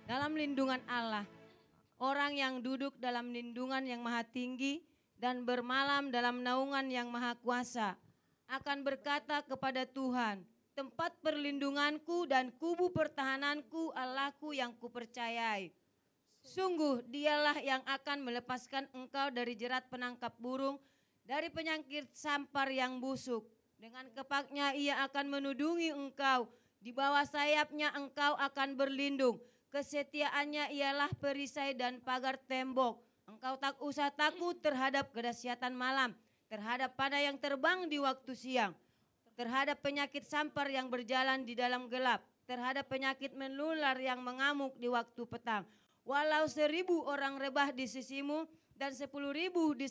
Dalam lindungan Allah, orang yang duduk dalam lindungan yang maha tinggi dan bermalam dalam naungan yang maha kuasa akan berkata kepada Tuhan, tempat perlindunganku dan kubu pertahananku, Allahku yang kupercayai. Sungguh dialah yang akan melepaskan engkau dari jerat penangkap burung, dari penyakit sampar yang busuk. Dengan kepaknya ia akan menudungi engkau, di bawah sayapnya engkau akan berlindung. Kesetiaannya ialah perisai dan pagar tembok. Engkau tak usah takut terhadap kedahsyatan malam, terhadap pada yang terbang di waktu siang, terhadap penyakit sampar yang berjalan di dalam gelap, terhadap penyakit menular yang mengamuk di waktu petang. Walau 1.000 orang rebah di sisimu dan 10.000 di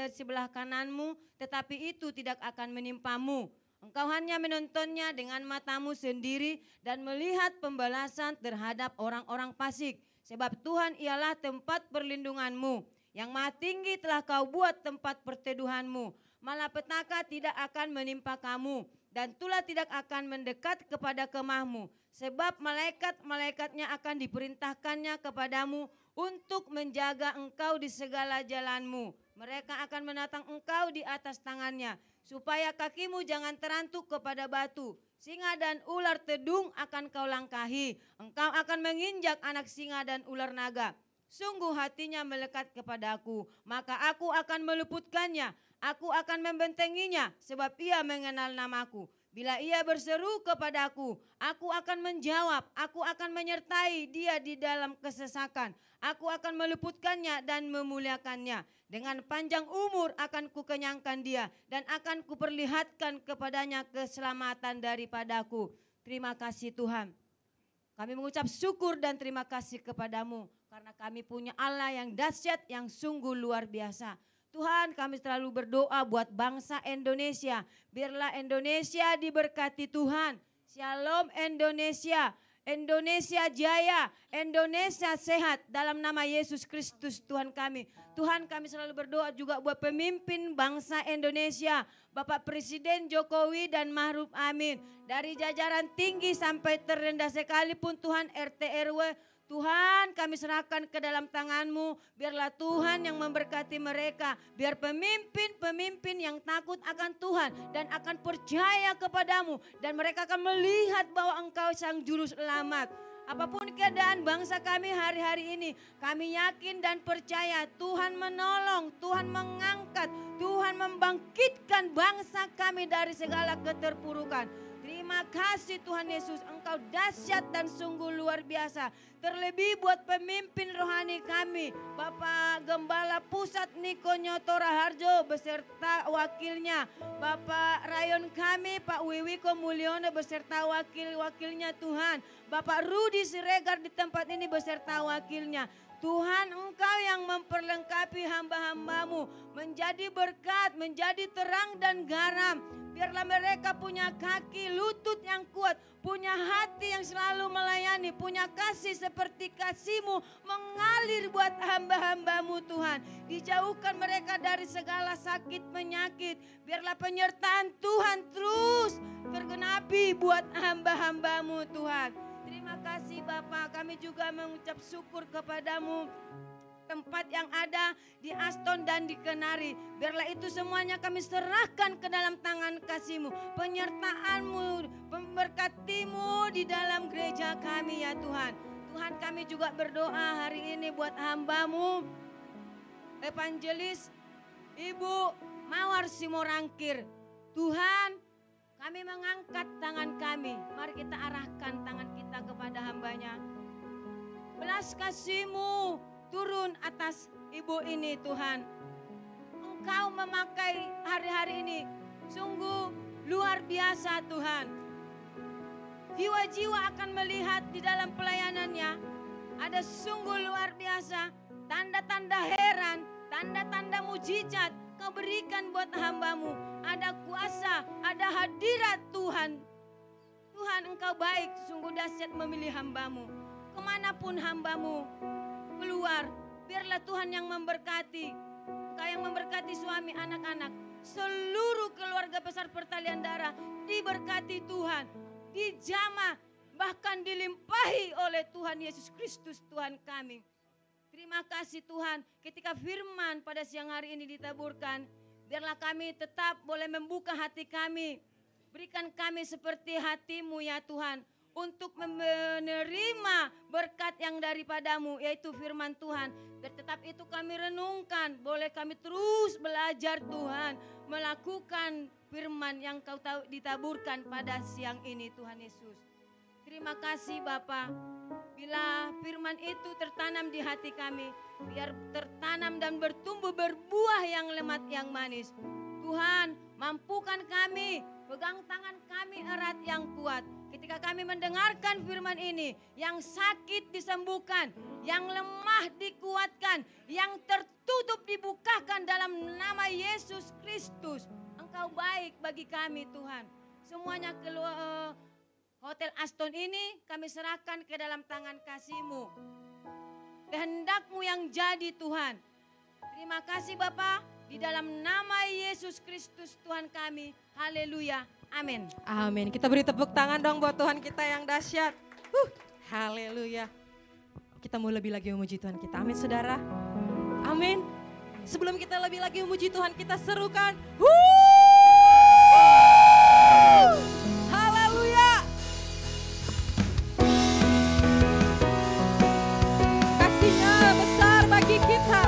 sebelah kananmu, tetapi itu tidak akan menimpamu. Engkau hanya menontonnya dengan matamu sendiri dan melihat pembalasan terhadap orang-orang fasik. Sebab Tuhan ialah tempat perlindunganmu. Yang maha tinggi telah kau buat tempat perteduhanmu. Malapetaka tidak akan menimpa kamu dan tulah tidak akan mendekat kepada kemahmu. Sebab malaikat-malaikatnya akan diperintahkannya kepadamu untuk menjaga engkau di segala jalanmu. Mereka akan menatang engkau di atas tangannya, supaya kakimu jangan terantuk kepada batu. Singa dan ular tedung akan kau langkahi. Engkau akan menginjak anak singa dan ular naga. Sungguh hatinya melekat kepadaku, maka aku akan meluputkannya. Aku akan membentenginya, sebab ia mengenal namaku. Bila ia berseru kepadaku, aku akan menjawab. Aku akan menyertai dia di dalam kesesakan. Aku akan meluputkannya dan memuliakannya. Dengan panjang umur akan kukenyangkan dia dan akan kuperlihatkan kepadanya keselamatan daripadaku. Terima kasih Tuhan. Kami mengucap syukur dan terima kasih kepadamu karena kami punya Allah yang dahsyat, yang sungguh luar biasa. Tuhan, kami selalu berdoa buat bangsa Indonesia. Biarlah Indonesia diberkati Tuhan. Shalom Indonesia. Indonesia jaya, Indonesia sehat dalam nama Yesus Kristus Tuhan kami. Tuhan, kami selalu berdoa juga buat pemimpin bangsa Indonesia, Bapak Presiden Jokowi dan Ma'ruf Amin. Dari jajaran tinggi sampai terendah sekalipun Tuhan, RT RW, Tuhan kami serahkan ke dalam tangan-Mu. Biarlah Tuhan yang memberkati mereka. Biar pemimpin-pemimpin yang takut akan Tuhan dan akan percaya kepadamu. Dan mereka akan melihat bahwa Engkau sang juru selamat. Apapun keadaan bangsa kami hari-hari ini, kami yakin dan percaya Tuhan menolong, Tuhan mengangkat, Tuhan membangkitkan bangsa kami dari segala keterpurukan. Terima kasih Tuhan Yesus, Engkau dahsyat dan sungguh luar biasa. Terlebih buat pemimpin rohani kami, Bapak Gembala Pusat Niko Nyotora Harjo beserta wakilnya, Bapak Rayon kami Pak Wiwiko Mulyono beserta wakil-wakilnya Tuhan, Bapak Rudi Siregar di tempat ini beserta wakilnya. Tuhan, Engkau yang memperlengkapi hamba-hamba-Mu menjadi berkat, menjadi terang dan garam. Biarlah mereka punya kaki, lutut yang kuat, punya hati yang selalu melayani, punya kasih seperti kasih-Mu mengalir buat hamba-hamba-Mu Tuhan. Dijauhkan mereka dari segala sakit penyakit. Biarlah penyertaan Tuhan terus tergenapi buat hamba-hamba-Mu Tuhan. Terima kasih Bapak, kami juga mengucap syukur kepadamu. Tempat yang ada di Aston dan di Kenari, biarlah itu semuanya kami serahkan ke dalam tangan kasih-Mu, penyertaan-Mu, memberkati-Mu di dalam gereja kami ya Tuhan. Tuhan, kami juga berdoa hari ini buat hamba-Mu, Evangelis Ibu Mawar Simorangkir. Tuhan, kami mengangkat tangan kami, mari kita arahkan tangan kita kepada hambanya. Belas kasih-Mu turun atas ibu ini Tuhan. Engkau memakai hari-hari ini sungguh luar biasa Tuhan. Jiwa-jiwa akan melihat di dalam pelayanannya ada sungguh luar biasa. Tanda-tanda heran, tanda-tanda mujizat Kau berikan buat hamba-Mu. Ada kuasa, ada hadirat Tuhan. Tuhan, Engkau baik, sungguh dahsyat memilih hamba-Mu. Kemanapun hamba-Mu keluar, biarlah Tuhan yang memberkati. Engkau yang memberkati suami, anak-anak, seluruh keluarga besar pertalian darah diberkati Tuhan, dijamah, bahkan dilimpahi oleh Tuhan Yesus Kristus Tuhan kami. Terima kasih Tuhan, ketika firman pada siang hari ini ditaburkan, biarlah kami tetap boleh membuka hati kami. Berikan kami seperti hati-Mu ya Tuhan, untuk menerima berkat yang daripadamu, yaitu firman Tuhan. Dan tetap itu kami renungkan, boleh kami terus belajar Tuhan, melakukan firman yang Kau ditaburkan pada siang ini Tuhan Yesus. Terima kasih Bapa, bila firman itu tertanam di hati kami, biar tertanam dan bertumbuh berbuah yang lemat yang manis. Tuhan, mampukan kami, pegang tangan kami erat yang kuat. Ketika kami mendengarkan firman ini, yang sakit disembuhkan, yang lemah dikuatkan, yang tertutup dibukakan dalam nama Yesus Kristus. Engkau baik bagi kami Tuhan. Semuanya keluar Hotel Aston ini kami serahkan ke dalam tangan kasih-Mu. Kehendak-Mu yang jadi Tuhan. Terima kasih Bapa, di dalam nama Yesus Kristus Tuhan kami. Haleluya. Amin. Amin. Kita beri tepuk tangan dong buat Tuhan kita yang dahsyat. Haleluya. Kita mau lebih lagi memuji Tuhan kita. Amin saudara. Amin. Sebelum kita lebih lagi memuji Tuhan, kita serukan. Haleluya. Kasih-Nya besar bagi kita.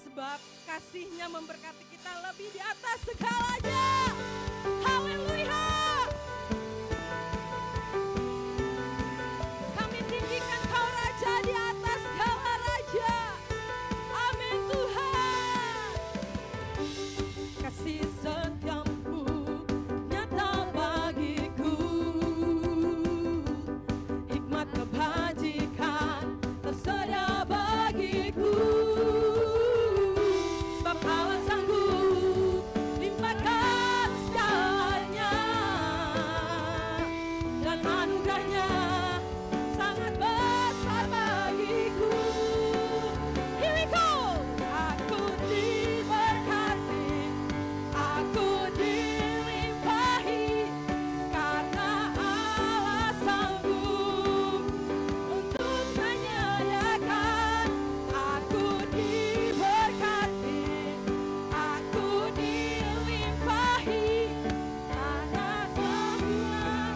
Sebab kasih-Nya memberkati kita lebih di atas segalanya. Haleluya. Kami tinggikan Kau Raja di atas segala raja. Amin Tuhan. Kasih setiamu nyata bagiku, hikmat kebajikan tersedia bagiku. Sebab Allah sanggup limpahkan segalanya, dan anugerahnya sangat besar bagiku. Here we go. Aku diberkati, aku dilimpahi, karena Allah sanggup untuk menyediakan. Aku diberkati, aku dilimpahi, karena semua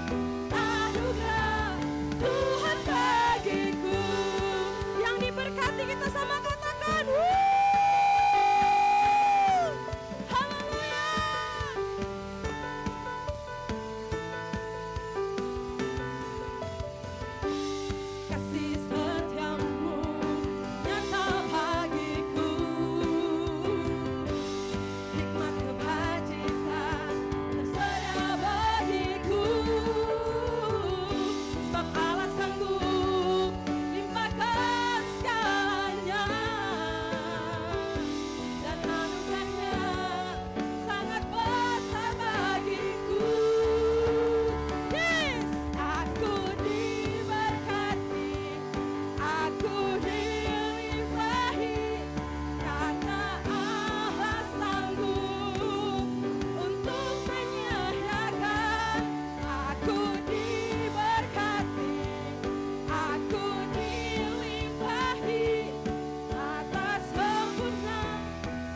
anugerah Tuhan bagiku. Yang diberkati kita sama katakan, haleluya. Kasih setiamu nyata bagiku, hikmat kebajikan tersedia bagiku. Sebab Allah sanggup limpahkan segalanya, dan anugerahnya sangat besar bagiku. Yes, aku diberkati, aku dilimpahi, karena Allah sanggup untuk menyediakan. Aku diberkati, aku dilimpahi, atas sempurna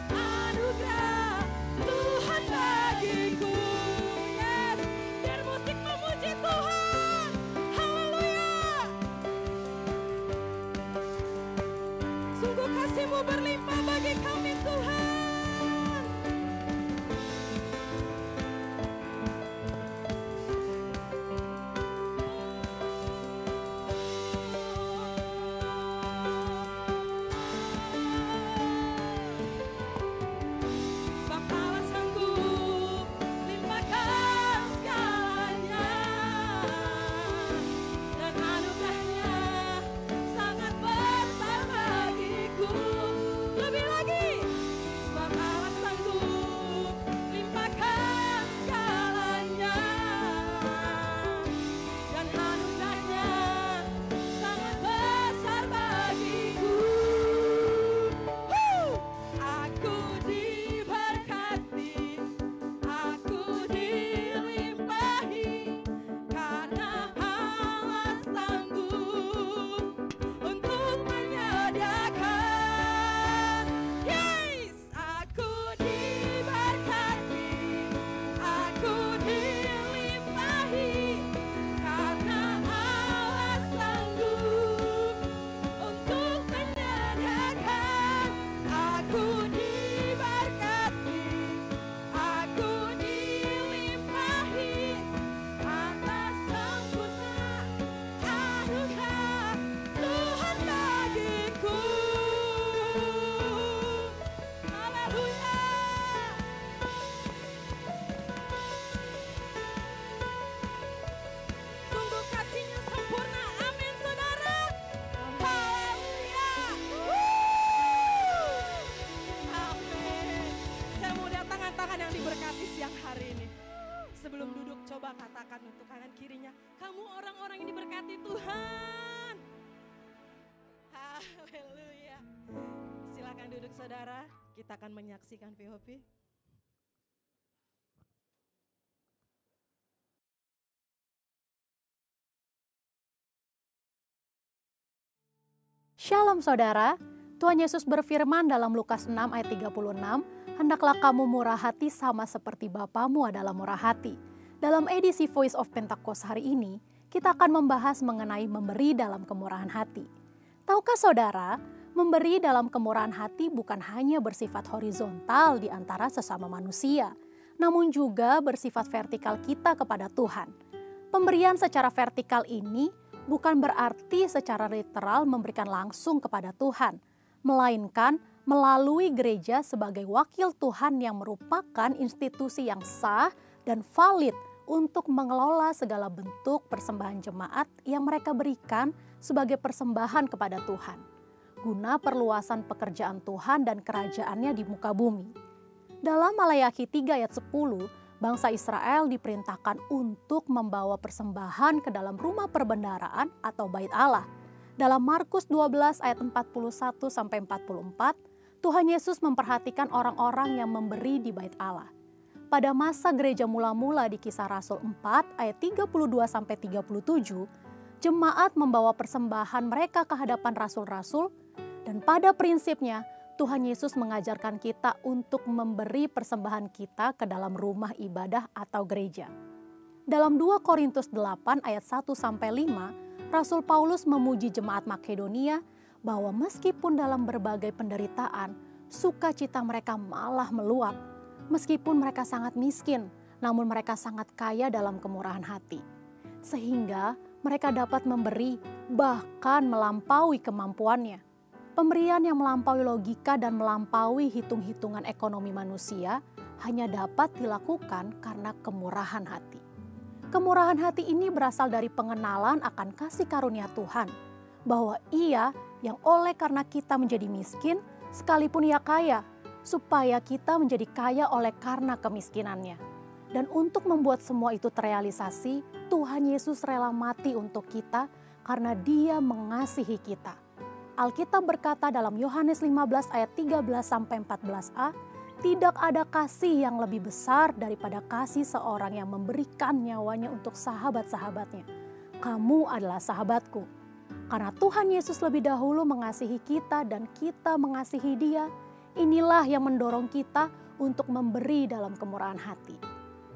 anugerah Tuhan bagiku. Yes, biar musik memuji Tuhan. Haleluya. Sungguh kasih-Mu berlimpah bagi kami Tuhan. Sebab Allah sanggup limpahkan segalanya, dan anugerahnya sangat besar bagiku. Lebih lagi, sebab Allah sanggup limpahkan segalanya, dan anugerahnya sangat besar bagiku. Aku diberkati, aku dilimpahi, karena Allah sanggup untuk menyediakan. Yes, aku diberkati, aku dilimpahi, karena Allah sanggup untuk menyediakan. Aku diberkati, aku dilimpahi, atas sempurna anugerah Tuhan bagiku. Haleluya. Sungguh kasih-Nya sempurna. Amin saudara. Haleluya. Amin. Saya mau lihat tangan-tangan yang diberkati siang hari ini. Sebelum duduk, coba katakan untuk kanan kirinya, kamu orang-orang yang diberkati Tuhan. Haleluya. Silakan duduk saudara, kita akan menyaksikan VOP. Shalom saudara, Tuhan Yesus berfirman dalam Lukas 6 ayat 36, hendaklah kamu murah hati sama seperti Bapamu adalah murah hati. Dalam edisi Voice of Pentecost hari ini, kita akan membahas mengenai memberi dalam kemurahan hati. Tahukah saudara Memberi dalam kemurahan hati bukan hanya bersifat horizontal di antara sesama manusia, namun juga bersifat vertikal kita kepada Tuhan. Pemberian secara vertikal ini bukan berarti secara literal memberikan langsung kepada Tuhan, melainkan melalui gereja sebagai wakil Tuhan yang merupakan institusi yang sah dan valid untuk mengelola segala bentuk persembahan jemaat yang mereka berikan sebagai persembahan kepada Tuhan, guna perluasan pekerjaan Tuhan dan kerajaannya di muka bumi. Dalam Maleakhi 3 ayat 10, bangsa Israel diperintahkan untuk membawa persembahan ke dalam rumah perbendaharaan atau bait Allah. Dalam Markus 12 ayat 41-44, Tuhan Yesus memperhatikan orang-orang yang memberi di bait Allah. Pada masa gereja mula-mula di Kisah Rasul 4 ayat 32-37, jemaat membawa persembahan mereka ke hadapan rasul-rasul, dan pada prinsipnya Tuhan Yesus mengajarkan kita untuk memberi persembahan kita ke dalam rumah ibadah atau gereja. Dalam 2 Korintus 8 ayat 1-5, Rasul Paulus memuji jemaat Makedonia bahwa meskipun dalam berbagai penderitaan, sukacita mereka malah meluap. Meskipun mereka sangat miskin, namun mereka sangat kaya dalam kemurahan hati. Sehingga mereka dapat memberi bahkan melampaui kemampuannya. Pemberian yang melampaui logika dan melampaui hitung-hitungan ekonomi manusia hanya dapat dilakukan karena kemurahan hati. Kemurahan hati ini berasal dari pengenalan akan kasih karunia Tuhan, bahwa Ia yang oleh karena kita menjadi miskin, sekalipun Ia kaya, supaya kita menjadi kaya oleh karena kemiskinannya. Dan untuk membuat semua itu terrealisasi, Tuhan Yesus rela mati untuk kita karena Dia mengasihi kita. Alkitab berkata dalam Yohanes 15 ayat 13-14a, tidak ada kasih yang lebih besar daripada kasih seorang yang memberikan nyawanya untuk sahabat-sahabatnya. Kamu adalah sahabatku. Karena Tuhan Yesus lebih dahulu mengasihi kita dan kita mengasihi Dia, inilah yang mendorong kita untuk memberi dalam kemurahan hati.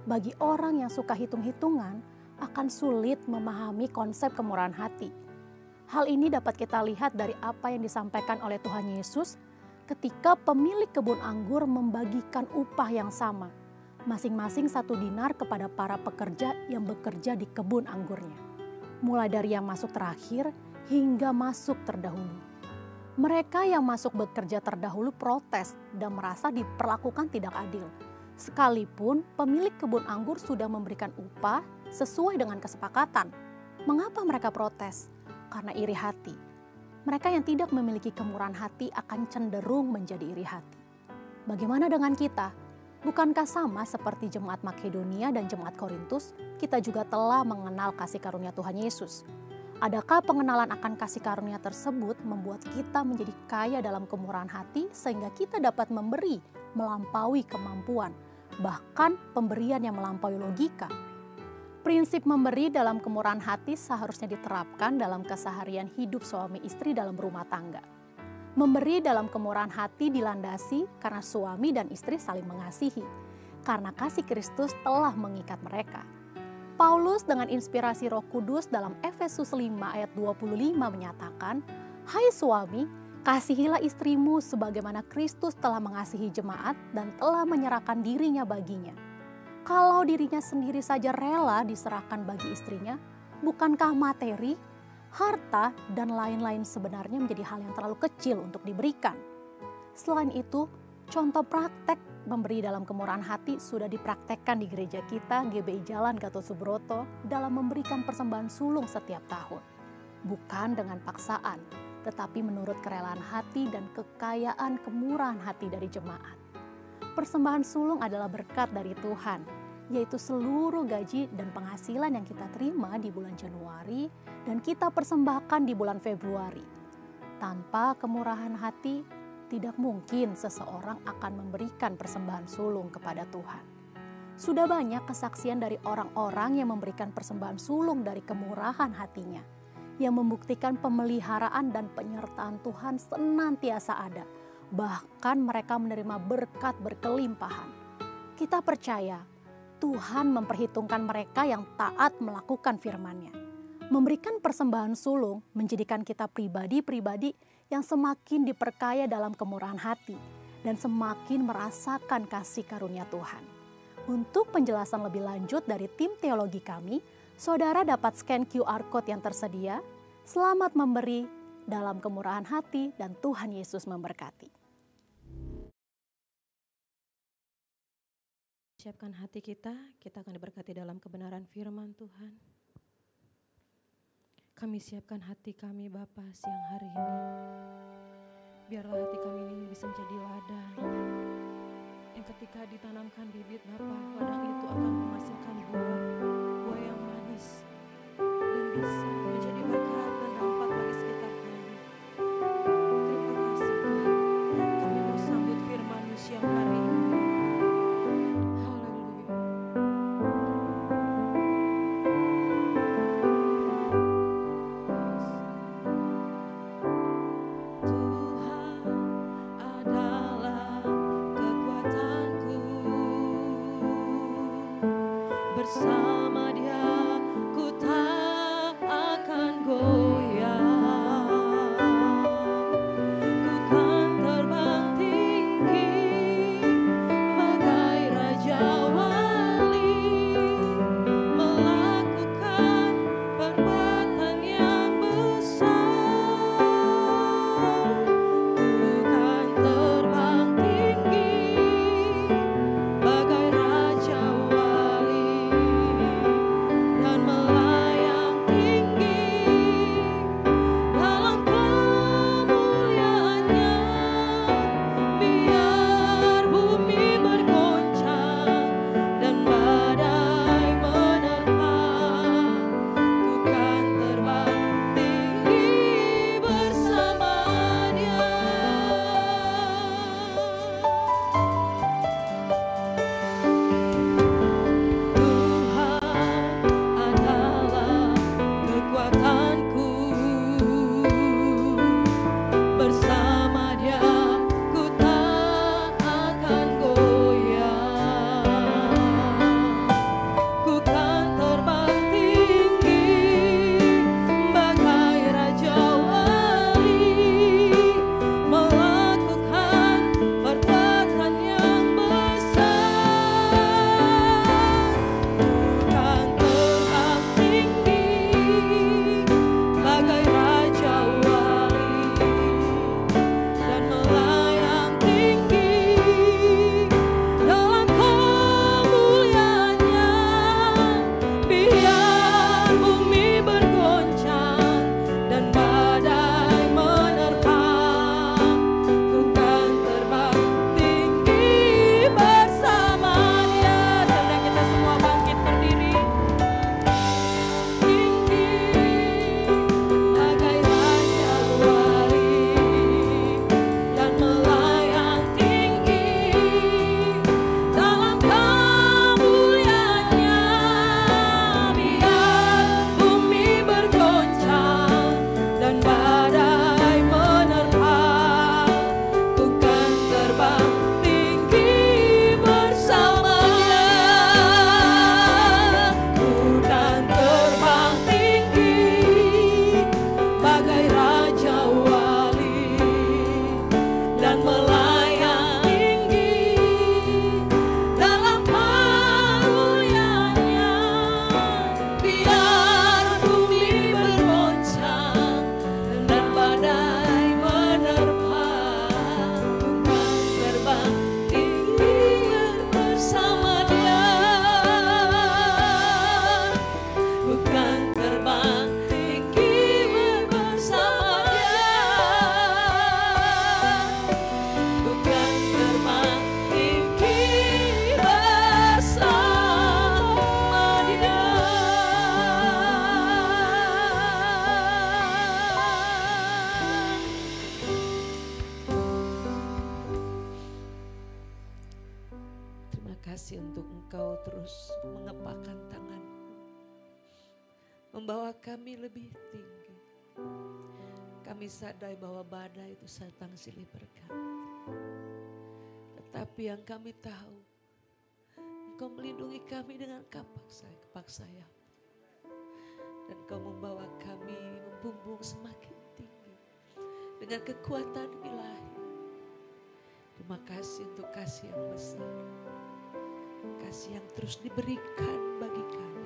Bagi orang yang suka hitung-hitungan, akan sulit memahami konsep kemurahan hati. Hal ini dapat kita lihat dari apa yang disampaikan oleh Tuhan Yesus ketika pemilik kebun anggur membagikan upah yang sama, masing-masing 1 dinar kepada para pekerja yang bekerja di kebun anggurnya. Mulai dari yang masuk terakhir hingga masuk terdahulu. Mereka yang masuk bekerja terdahulu protes dan merasa diperlakukan tidak adil. Sekalipun pemilik kebun anggur sudah memberikan upah sesuai dengan kesepakatan. Mengapa mereka protes? Karena iri hati. Mereka yang tidak memiliki kemurahan hati akan cenderung menjadi iri hati. Bagaimana dengan kita? Bukankah sama seperti jemaat Makedonia dan jemaat Korintus, kita juga telah mengenal kasih karunia Tuhan Yesus? Adakah pengenalan akan kasih karunia tersebut membuat kita menjadi kaya dalam kemurahan hati sehingga kita dapat memberi melampaui kemampuan, bahkan pemberian yang melampaui logika? Prinsip memberi dalam kemurahan hati seharusnya diterapkan dalam keseharian hidup suami istri dalam rumah tangga. Memberi dalam kemurahan hati dilandasi karena suami dan istri saling mengasihi, karena kasih Kristus telah mengikat mereka. Paulus dengan inspirasi Roh Kudus dalam Efesus 5 ayat 25 menyatakan, "Hai suami, kasihilah istrimu sebagaimana Kristus telah mengasihi jemaat dan telah menyerahkan dirinya baginya." Kalau dirinya sendiri saja rela diserahkan bagi istrinya, bukankah materi, harta, dan lain-lain sebenarnya menjadi hal yang terlalu kecil untuk diberikan? Selain itu, contoh praktek memberi dalam kemurahan hati sudah dipraktekkan di gereja kita GBI Jalan Gatot Subroto dalam memberikan persembahan sulung setiap tahun. Bukan dengan paksaan, tetapi menurut kerelaan hati dan kekayaan kemurahan hati dari jemaat. Persembahan sulung adalah berkat dari Tuhan, yaitu seluruh gaji dan penghasilan yang kita terima di bulan Januari dan kita persembahkan di bulan Februari. Tanpa kemurahan hati, tidak mungkin seseorang akan memberikan persembahan sulung kepada Tuhan. Sudah banyak kesaksian dari orang-orang yang memberikan persembahan sulung dari kemurahan hatinya, yang membuktikan pemeliharaan dan penyertaan Tuhan senantiasa ada. Bahkan mereka menerima berkat berkelimpahan. Kita percaya Tuhan memperhitungkan mereka yang taat melakukan firman-Nya. Memberikan persembahan sulung menjadikan kita pribadi-pribadi yang semakin diperkaya dalam kemurahan hati dan semakin merasakan kasih karunia Tuhan. Untuk penjelasan lebih lanjut dari tim teologi kami, saudara dapat scan QR Code yang tersedia. Selamat memberi dalam kemurahan hati dan Tuhan Yesus memberkati. Siapkan hati kita akan diberkati dalam kebenaran firman Tuhan. Kami siapkan hati kami Bapa siang hari ini. Biarlah hati kami ini bisa menjadi ladang yang ketika ditanamkan bibit Bapa, ladang itu akan menghasilkan buah yang manis dan bisa menjadi berkat dan dampak bagi sekitar kami. Terima kasih Tuhan, kami mau sambut firman-Mu siang hari ini. Bersama Dia ku tak akan goyah, ku kan terbang tinggi bagai Raja Wali, melakukan perbuatan yang besar. Ku kan terbang tinggi bagai Raja Wali dan melayang tinggi dalam kemuliaan-Nya. Biar bumi bergoncang dan badai menerpa, ku kan terbang tinggi bersama Dia. Tuhan adalah kekuatanku, bersama Dia ku tak akan goyah, ku kan terbang tinggi bagai Raja Wali, melakukan perbuatan yang besar. Kan terbang tinggi bagai Raja Wali dan melayang tinggi dalam kemuliaan-Nya. Biar bumi bergoncang dan badai menerpa, ku kan terbang tinggi bersama Dia. Sedang kita semua bangkit berdiri. Tinggi bagai Raja Wali dan melayang tinggi dalam kemuliaan-Nya. Biar bumi bergoncang dan badai menerpa, ku kan terbang tinggi bersama Dia. Ku kan terbang tinggi bagai Raja Wali dan melayang tinggi dalam kemuliaan-Nya. Biar bumi bergoncang dan badai menerpa, ku kan terbang tinggi bersama Dia. Ku kan terbang tinggi bersama Dia. Ku kan terbang tinggi bersama Dia. Terima kasih untuk Engkau terus mengepakkan tangan, membawa kami lebih tinggi. Kami sadar bahwa badai itu datang silih berganti. Tetapi yang kami tahu, Engkau melindungi kami dengan kapak sayap. Dan Kau membawa kami membumbung semakin tinggi dengan kekuatan ilahi. Terima kasih untuk kasih yang besar, kasih yang terus diberikan bagi kami.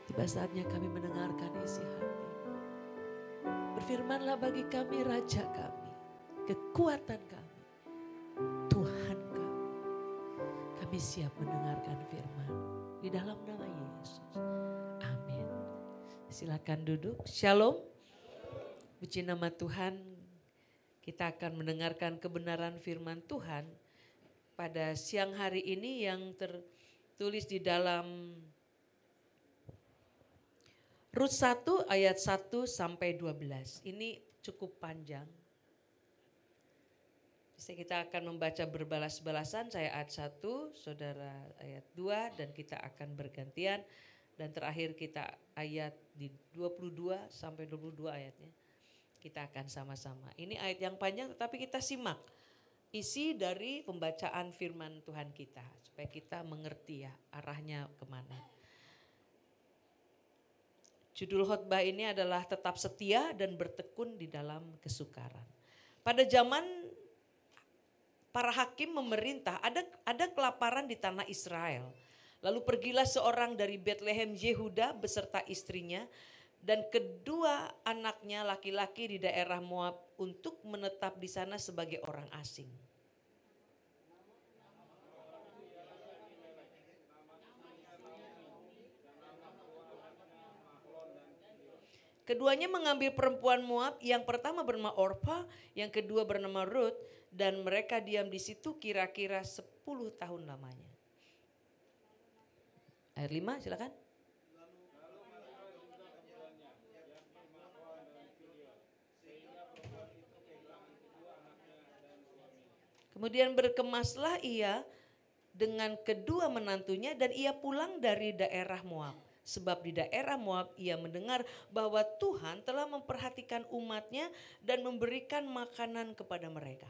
Tiba saatnya kami mendengarkan isi hati. Berfirmanlah bagi kami, Raja kami, kekuatan kami, Tuhan kami. Kami siap mendengarkan firman di dalam nama Yesus. Amin. Silakan duduk. Shalom. Puji nama Tuhan. Kita akan mendengarkan kebenaran firman Tuhan pada siang hari ini yang tertulis di dalam Rut 1 ayat 1 sampai 12. Ini cukup panjang. Kita akan membaca berbalas-balasan, saya ayat 1, saudara ayat 2, dan kita akan bergantian. Dan terakhir kita ayat di 22 sampai 22 ayatnya. Kita akan sama-sama. Ini ayat yang panjang tetapi kita simak isi dari pembacaan firman Tuhan kita. Supaya kita mengerti ya arahnya kemana. Judul khotbah ini adalah tetap setia dan bertekun di dalam kesukaran. Pada zaman para hakim memerintah, ada kelaparan di tanah Israel. Lalu pergilah seorang dari Betlehem Yehuda beserta istrinya dan kedua anaknya laki-laki di daerah Moab untuk menetap di sana sebagai orang asing. Keduanya mengambil perempuan Moab, yang pertama bernama Orpa, yang kedua bernama Rut, dan mereka diam di situ kira-kira 10 tahun lamanya. Ayat 5 silakan. Kemudian berkemaslah ia dengan kedua menantunya dan ia pulang dari daerah Moab. Sebab di daerah Moab ia mendengar bahwa Tuhan telah memperhatikan umatnya dan memberikan makanan kepada mereka.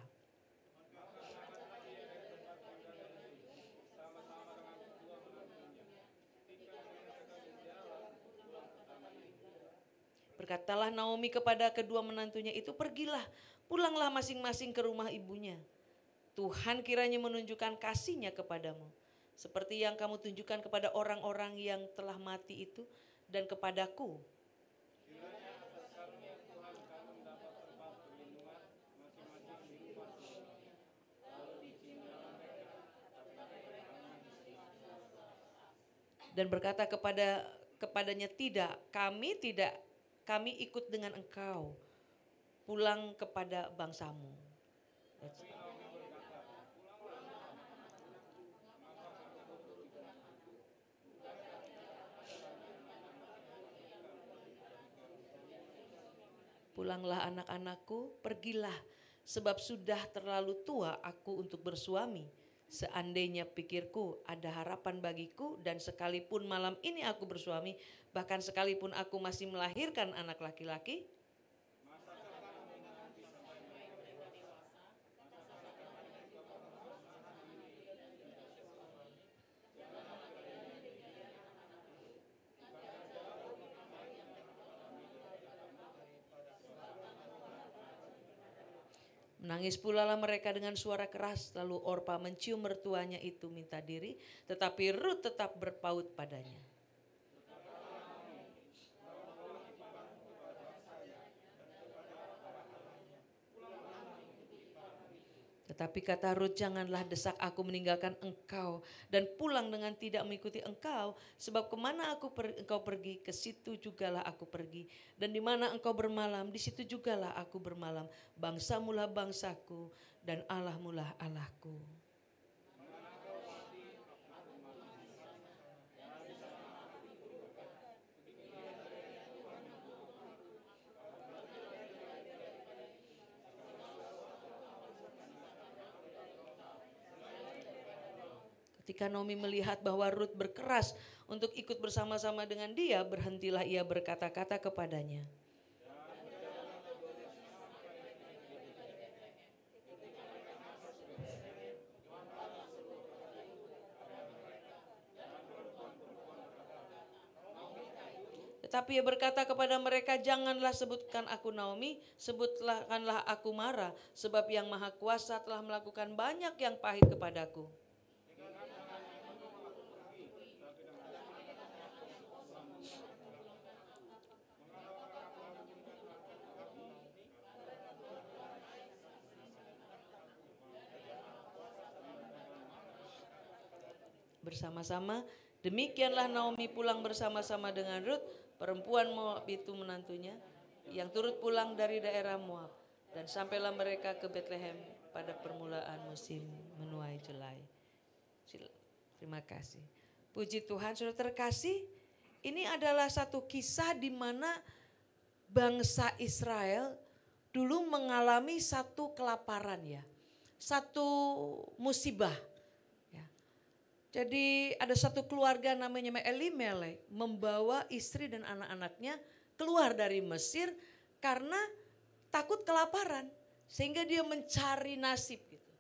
Berkatalah Naomi kepada kedua menantunya itu, pergilah, pulanglah masing-masing ke rumah ibunya. Tuhan kiranya menunjukkan kasih-Nya kepadamu, seperti yang kamu tunjukkan kepada orang-orang yang telah mati itu dan kepadaku. Dan berkata kepadanya, kami ikut dengan engkau pulang kepada bangsamu. Pulanglah anak-anakku, pergilah, sebab sudah terlalu tua aku untuk bersuami. Seandainya pikirku ada harapan bagiku dan sekalipun malam ini aku bersuami, bahkan sekalipun aku masih melahirkan anak laki-laki, menangis pula lah mereka dengan suara keras. Lalu Orpa mencium mertuanya itu minta diri, tetapi Rut tetap berpaut padanya. Tetapi kata Rut, janganlah desak aku meninggalkan engkau dan pulang dengan tidak mengikuti engkau. Sebab kemana engkau pergi, ke situ jugalah aku pergi. Dan di mana engkau bermalam, di situ jugalah aku bermalam. Bangsamulah bangsaku dan Allahmulah Allahku. Ketika Naomi melihat bahwa Rut berkeras untuk ikut bersama-sama dengan dia, berhentilah ia berkata-kata kepadanya. Tetapi ia berkata kepada mereka, janganlah sebutkan aku Naomi, sebutkanlah aku Mara, sebab yang Maha Kuasa telah melakukan banyak yang pahit kepadaku. Bersama-sama, demikianlah Naomi pulang bersama-sama dengan Rut, perempuan Moab itu menantunya, yang turut pulang dari daerah Moab. Dan sampailah mereka ke Bethlehem pada permulaan musim menuai jelai. Terima kasih. Puji Tuhan, saudara terkasih, ini adalah satu kisah di mana bangsa Israel dulu mengalami satu kelaparan ya. Satu musibah. Jadi ada satu keluarga namanya Elimelek membawa istri dan anak-anaknya keluar dari Mesir karena takut kelaparan. Sehingga dia mencari nasib gitu.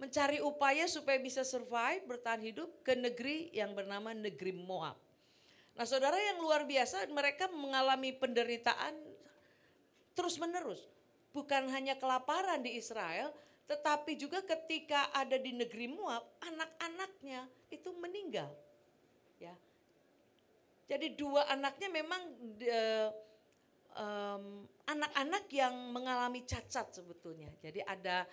Mencari upaya supaya bisa survive, bertahan hidup ke negeri yang bernama negeri Moab. Nah saudara yang luar biasa, mereka mengalami penderitaan terus menerus. Bukan hanya kelaparan di Israel, tetapi juga ketika ada di negeri Moab, anak-anaknya itu meninggal. Ya. Jadi dua anaknya memang anak-anak yang mengalami cacat sebetulnya. Jadi ada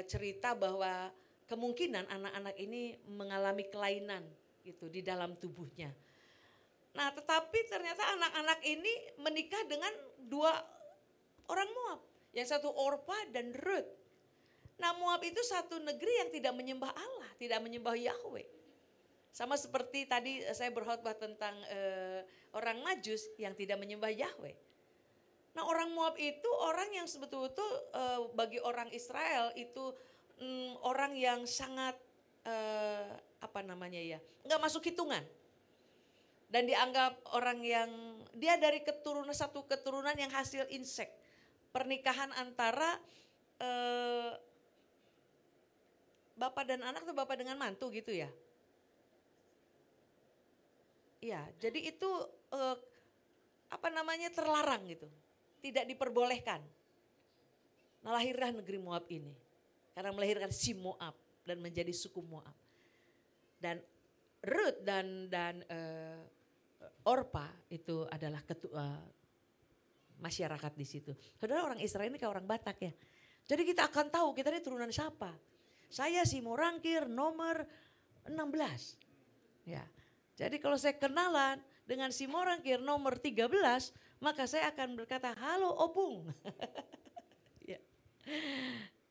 cerita bahwa kemungkinan anak-anak ini mengalami kelainan gitu di dalam tubuhnya. Nah tetapi ternyata anak-anak ini menikah dengan dua orang Moab. Yang satu Orpa dan Rut. Nah Moab itu satu negeri yang tidak menyembah Allah, tidak menyembah Yahweh. Sama seperti tadi saya berkhotbah tentang orang Majus yang tidak menyembah Yahweh. Nah orang Moab itu orang yang betul-betul bagi orang Israel itu orang yang sangat nggak masuk hitungan. Dan dianggap orang yang dia dari satu keturunan yang hasil insek. Pernikahan antara bapak dan anak atau bapak dengan mantu gitu ya. Iya, jadi itu terlarang gitu. Tidak diperbolehkan. Nah lahirlah negeri Moab ini. Karena melahirkan si Moab dan menjadi suku Moab. Dan Rut dan Orpa itu adalah masyarakat di situ. Saudara orang Israel ini kayak orang Batak ya. Jadi kita akan tahu kita ini turunan siapa. Saya si Morangkir nomor 16. Ya. Jadi kalau saya kenalan dengan si Morangkir nomor 13, maka saya akan berkata, halo Opung. Ya.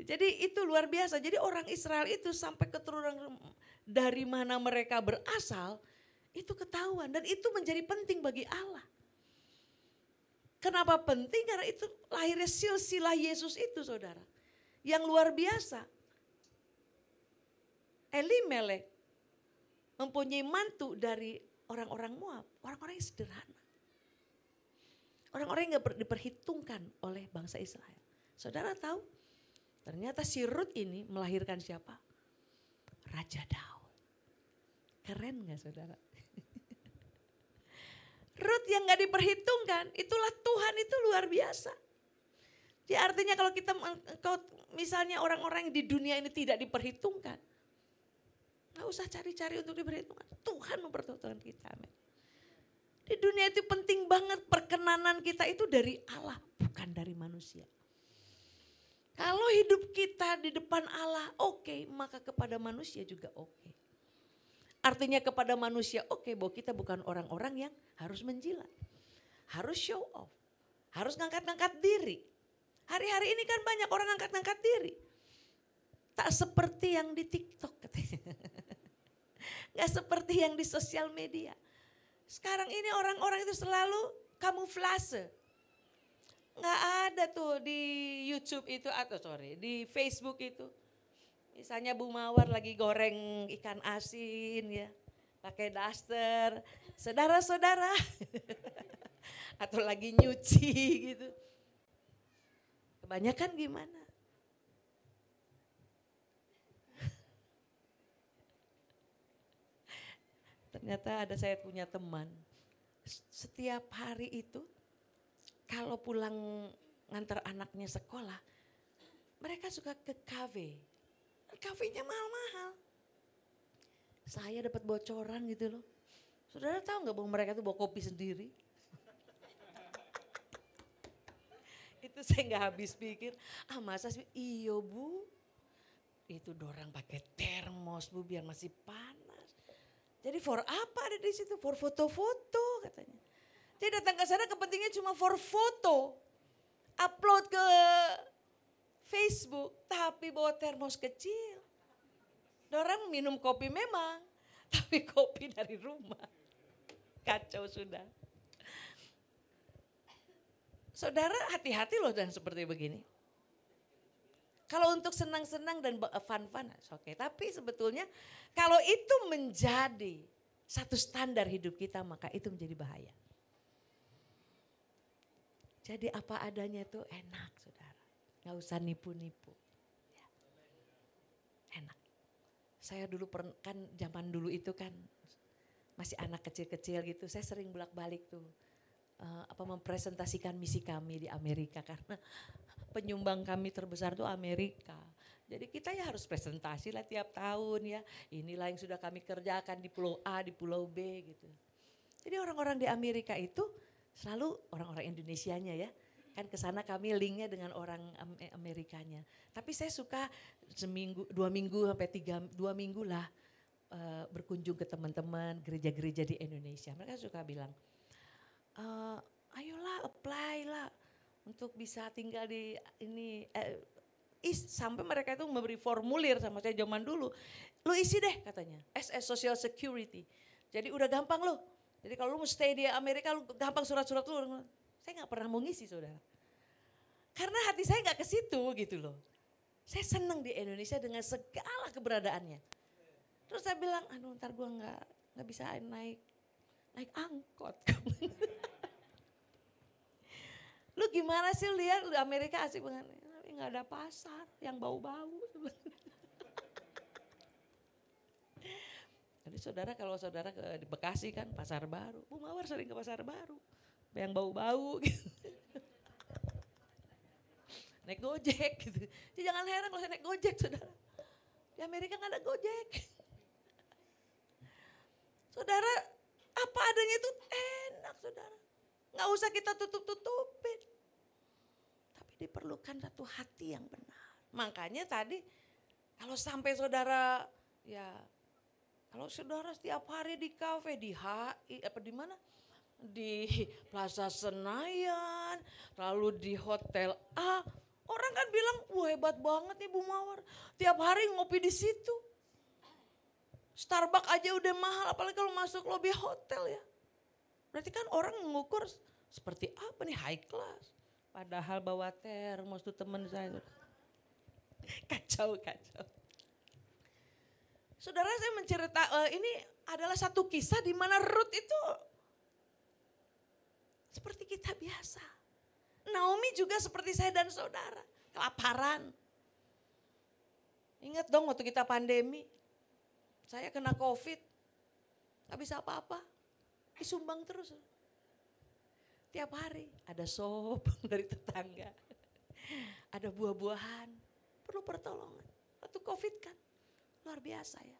Jadi itu luar biasa. Jadi orang Israel itu sampai keturunan dari mana mereka berasal, itu ketahuan. Dan itu menjadi penting bagi Allah. Kenapa penting? Karena itu lahirnya silsilah Yesus itu saudara. Yang luar biasa. Elimelek mempunyai mantu dari orang-orang Moab. Orang-orang yang sederhana. Orang-orang yang gak diperhitungkan oleh bangsa Israel. Saudara tahu? Ternyata si Rut ini melahirkan siapa? Raja Daud. Keren gak saudara? Rut yang gak diperhitungkan, itulah Tuhan itu luar biasa. Jadi artinya kalau misalnya orang-orang di dunia ini tidak diperhitungkan. Gak usah cari-cari untuk diperhitungkan. Tuhan memperhitungkan kita. Amin. Di dunia itu penting banget perkenanan kita itu dari Allah, bukan dari manusia. Kalau hidup kita di depan Allah oke, maka kepada manusia juga oke. Artinya kepada manusia oke, bahwa kita bukan orang-orang yang harus menjilat. Harus show off. Harus ngangkat-ngangkat diri. Hari-hari ini kan banyak orang ngangkat-ngangkat diri. Tak seperti yang di TikTok katanya. Gak seperti yang di sosial media. Sekarang ini orang-orang itu selalu kamuflase. Gak ada tuh di YouTube itu di Facebook itu. Misalnya Bu Mawar lagi goreng ikan asin ya. Pakai daster. Saudara-saudara. Atau lagi nyuci gitu. Kebanyakan gimana? Ternyata saya punya teman. setiap hari itu kalau pulang ngantar anaknya sekolah, mereka suka ke kafe. Kafenya mahal-mahal. Saya dapat bocoran gitu loh. Saudara tahu nggak bahwa mereka tuh bawa kopi sendiri? Itu saya nggak habis pikir. Masa sih? Iyo Bu. Itu dorang pakai termos Bu biar masih panas. Jadi for apa ada di situ? For foto-foto katanya. Jadi datang ke sana kepentingannya cuma for foto. Upload ke Facebook, tapi bawa termos kecil. Dorang minum kopi memang, tapi kopi dari rumah. Kacau sudah. Saudara hati-hati loh dan seperti begini. Kalau untuk senang-senang dan fun-fun, oke. Tapi sebetulnya kalau itu menjadi satu standar hidup kita, maka itu menjadi bahaya. Jadi apa adanya itu enak saudara. Gak usah nipu-nipu. Ya. Enak. Saya dulu kan zaman dulu itu kan masih anak kecil-kecil gitu. Saya sering bolak-balik tuh. Mempresentasikan misi kami di Amerika. Karena penyumbang kami terbesar tuh Amerika. Jadi kita ya harus presentasi lah tiap tahun ya. Inilah yang sudah kami kerjakan di pulau A, di pulau B gitu. Jadi orang-orang di Amerika itu selalu orang-orang Indonesianya ya. Kan ke sana kami linknya dengan orang Amerikanya. Tapi saya suka seminggu, 2 minggu sampai 2 minggu lah berkunjung ke teman-teman gereja-gereja di Indonesia. Mereka suka bilang, ayolah apply lah untuk bisa tinggal di ini. Sampai mereka itu memberi formulir sama saya zaman dulu. Lo isi deh katanya, SS Social Security. Jadi udah gampang loh. Jadi kalau lu mau stay di Amerika, lu gampang surat-surat lu. Saya gak pernah mau ngisi saudara. Karena hati saya gak ke situ gitu loh. Saya senang di Indonesia dengan segala keberadaannya. Terus saya bilang, ntar gue gak bisa naik angkot. Lu gimana sih lihat di Amerika asik banget. Tapi gak ada pasar yang bau-bau. Jadi saudara kalau saudara di Bekasi kan pasar baru. Bu Mawar sering ke pasar baru. Yang bau-bau gitu. Naik Gojek gitu. Jadi jangan heran kalau saya naik Gojek saudara. Di Amerika gak ada Gojek. Saudara apa adanya itu enak saudara. Gak usah kita tutup-tutupin. Tapi diperlukan satu hati yang benar. Makanya tadi kalau sampai saudara ya... Kalau saudara setiap hari di kafe, di HI, di mana? Di Plaza Senayan, lalu di Hotel A. Orang kan bilang, wah hebat banget nih Bu Mawar. Tiap hari ngopi di situ. Starbucks aja udah mahal, apalagi kalau masuk lobi hotel ya. Berarti kan orang mengukur seperti apa nih high class. Padahal bawa termos tuh teman saya. Kacau. Saudara saya mencerita ini adalah satu kisah di mana Ruth itu seperti kita biasa. Naomi juga seperti saya dan saudara, kelaparan. Ingat dong waktu kita pandemi, saya kena COVID, gak bisa apa-apa, disumbang terus. Tiap hari ada sop dari tetangga, ada buah-buahan, perlu pertolongan. Waktu COVID kan. Luar biasa ya.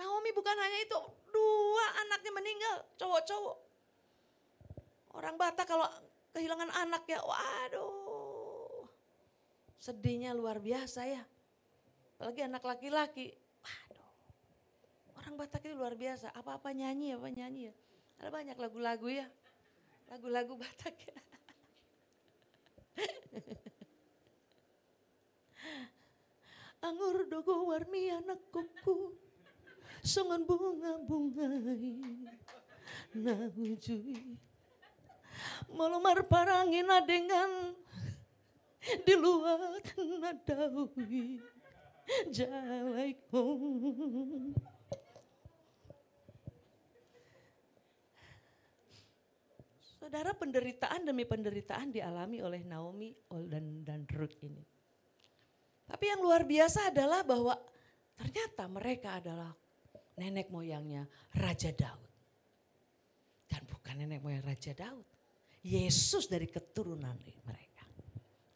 Naomi bukan hanya itu, 2 anaknya meninggal, cowok-cowok. Orang Batak kalau kehilangan anak ya, waduh. Sedihnya luar biasa ya. Apalagi anak laki-laki, waduh. Orang Batak itu luar biasa, apa-apa nyanyi ya. Ada banyak lagu-lagu ya, lagu-lagu Batak ya. Anggur dogo warmi anak kuku songan bunga-bungai najui melomar parangin dengan di luar nadawi jalaikum. Saudara, penderitaan demi penderitaan dialami oleh Naomi dan Ruth ini. Tapi yang luar biasa adalah bahwa ternyata mereka adalah nenek moyangnya Raja Daud. Mereka nenek moyang Raja Daud. Yesus dari keturunan mereka.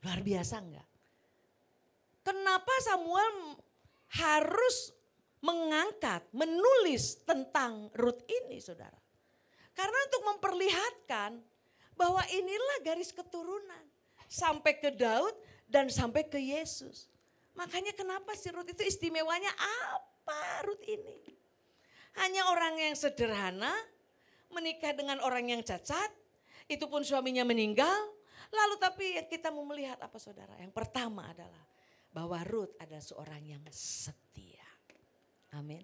Luar biasa enggak? Kenapa Samuel harus mengangkat, menulis tentang Rut ini saudara? Karena untuk memperlihatkan bahwa inilah garis keturunan. Sampai ke Daud dan sampai ke Yesus. Makanya kenapa si Rut itu istimewanya apa Rut ini? Hanya orang yang sederhana, menikah dengan orang yang cacat, itu pun suaminya meninggal. Lalu tapi kita mau melihat apa saudara? Yang pertama adalah bahwa Rut adalah seorang yang setia. Amin.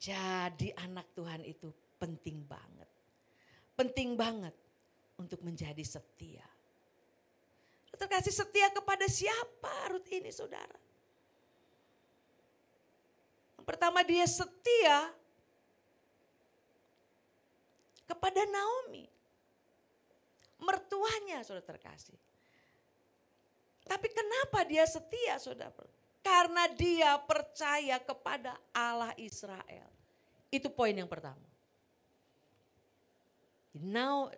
Jadi anak Tuhan itu penting banget. Penting banget untuk menjadi setia. Terkasih setia kepada siapa Rut ini saudara? Yang pertama dia setia kepada Naomi. Mertuanya saudara terkasih. Tapi kenapa dia setia saudara? Karena dia percaya kepada Allah Israel. Itu poin yang pertama. Now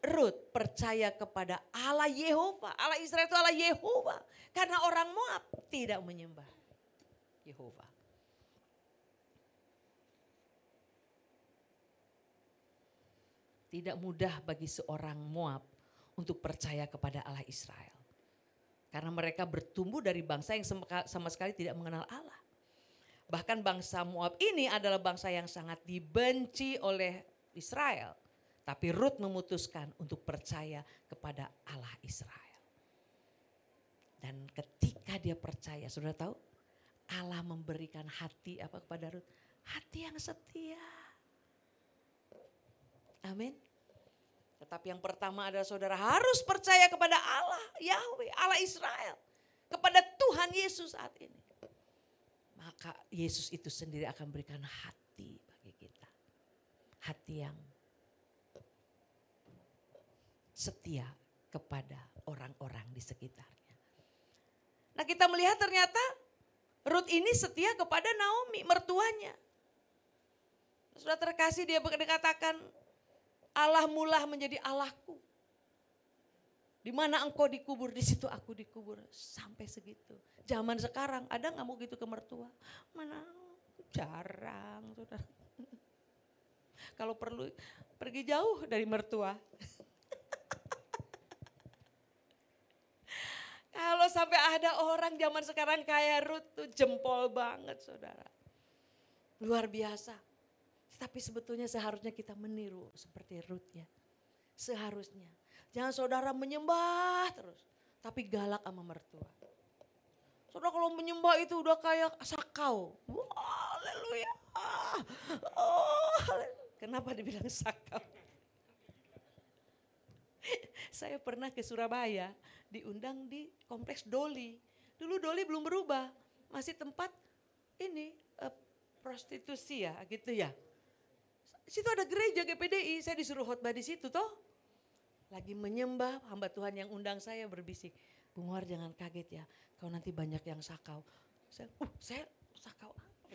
Rut percaya kepada Allah Yehova. Allah Israel itu Allah Yehova. Karena orang Moab tidak menyembah Yehova. Tidak mudah bagi seorang Moab untuk percaya kepada Allah Israel. Karena mereka bertumbuh dari bangsa yang sama sekali tidak mengenal Allah. Bahkan bangsa Moab ini adalah bangsa yang sangat dibenci oleh Israel. Tapi Rut memutuskan untuk percaya kepada Allah Israel. Dan ketika dia percaya, saudara tahu? Allah memberikan hati apa kepada Rut? Hati yang setia. Amin. Tetapi yang pertama adalah saudara harus percaya kepada Allah, Yahweh, Allah Israel. Kepada Tuhan Yesus saat ini. Maka Yesus itu sendiri akan berikan hati bagi kita. Hati yang setia kepada orang-orang di sekitarnya. Nah kita melihat ternyata Rut ini setia kepada Naomi, mertuanya. Sudah terkasih dia dikatakan Allah mula menjadi Allahku. Di mana engkau dikubur, di situ aku dikubur. Sampai segitu. Zaman sekarang ada nggak mau gitu ke mertua? Mana? Jarang, saudara. Kalau perlu pergi jauh dari mertua. Kalau sampai ada orang zaman sekarang kayak Rut tuh jempol banget saudara. Luar biasa. Tapi sebetulnya seharusnya kita meniru seperti Rut ya. Seharusnya. Jangan saudara menyembah terus. Tapi galak sama mertua. Saudara kalau menyembah itu udah kayak sakau. Wah, haleluya. Oh, kenapa dibilang sakau? Saya pernah ke Surabaya, diundang di kompleks Doli. Dulu Doli belum berubah, masih tempat ini prostitusi ya, gitu ya. Situ ada gereja GPDI, saya disuruh khotbah di situ toh. Lagi menyembah, hamba Tuhan yang undang saya berbisik, Bu Muar jangan kaget ya, kau nanti banyak yang sakau. Saya sakau apa?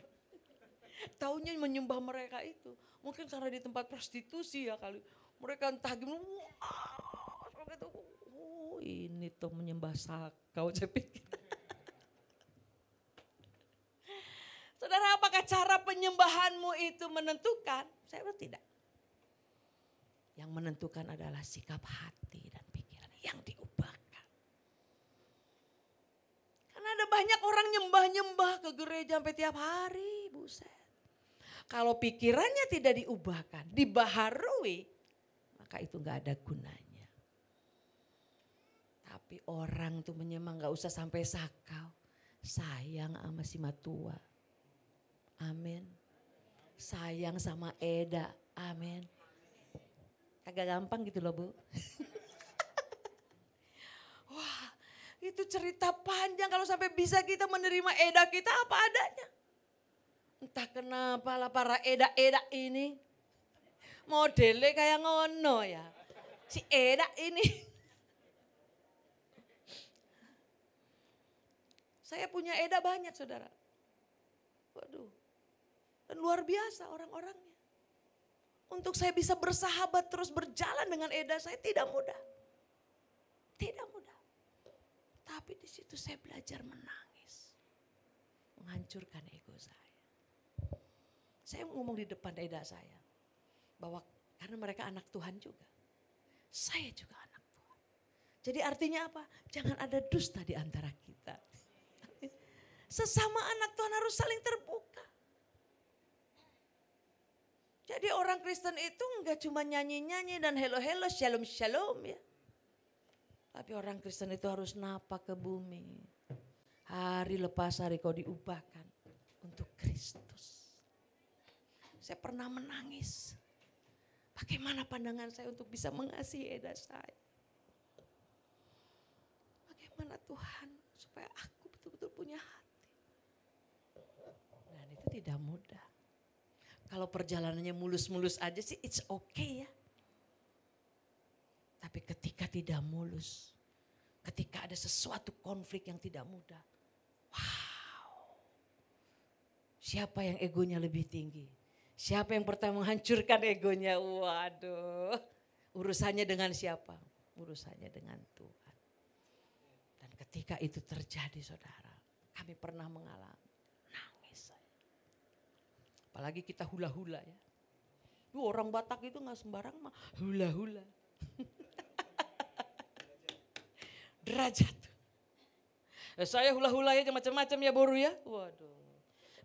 Taunya menyembah mereka itu, mungkin karena di tempat prostitusi ya kali. Mereka entah gimana, ini tuh menyembah sakau, saya pikir. Saudara, apakah cara penyembahanmu itu menentukan? Saya bilang tidak. Yang menentukan adalah sikap hati dan pikiran yang diubahkan. Karena ada banyak orang nyembah-nyembah ke gereja sampai tiap hari, buset. Kalau pikirannya tidak diubahkan, dibaharui, maka itu gak ada gunanya. Tapi orang tuh menyembah gak usah sampai sakau. Sayang sama si matua. Amin. Sayang sama Eda. Amin. Kagak gampang gitu loh Bu. Wah itu cerita panjang kalau sampai bisa kita menerima Eda kita apa adanya. Entah kenapa lah para Eda-Eda ini. Modelnya kayak ngono ya. Si Eda ini. Saya punya Eda banyak saudara. Waduh. Dan luar biasa orang-orangnya. untuk saya bisa bersahabat terus berjalan dengan Eda, saya tidak mudah. Tidak mudah. Tapi di situ saya belajar menangis. Menghancurkan ego saya. Saya ngomong di depan Eda saya. Bahwa karena mereka anak Tuhan juga. Saya juga anak Tuhan. Jadi artinya apa? Jangan ada dusta di antara kita. Sesama anak Tuhan harus saling terbuka. Jadi orang Kristen itu enggak cuma nyanyi-nyanyi dan hello-hello, shalom-shalom ya. Tapi orang Kristen itu harus napa ke bumi. Hari lepas hari kau diubahkan untuk Kristus. Saya pernah menangis. Bagaimana pandangan saya untuk bisa mengasihi Eda saya. Bagaimana Tuhan supaya aku betul-betul punya hati. Dan itu tidak mudah. Kalau perjalanannya mulus-mulus aja sih it's okay ya. Tapi ketika tidak mulus, ketika ada sesuatu konflik yang tidak mudah, wow. Siapa yang egonya lebih tinggi? Siapa yang pertama menghancurkan egonya? Waduh, urusannya dengan siapa? Urusannya dengan Tuhan. Dan ketika itu terjadi saudara, kami pernah mengalami, nangis saya. Apalagi kita hula-hula ya. Orang Batak itu gak sembarang mah hula-hula. Derajat. Saya hula-hula ya macam-macam ya Boru ya. Waduh.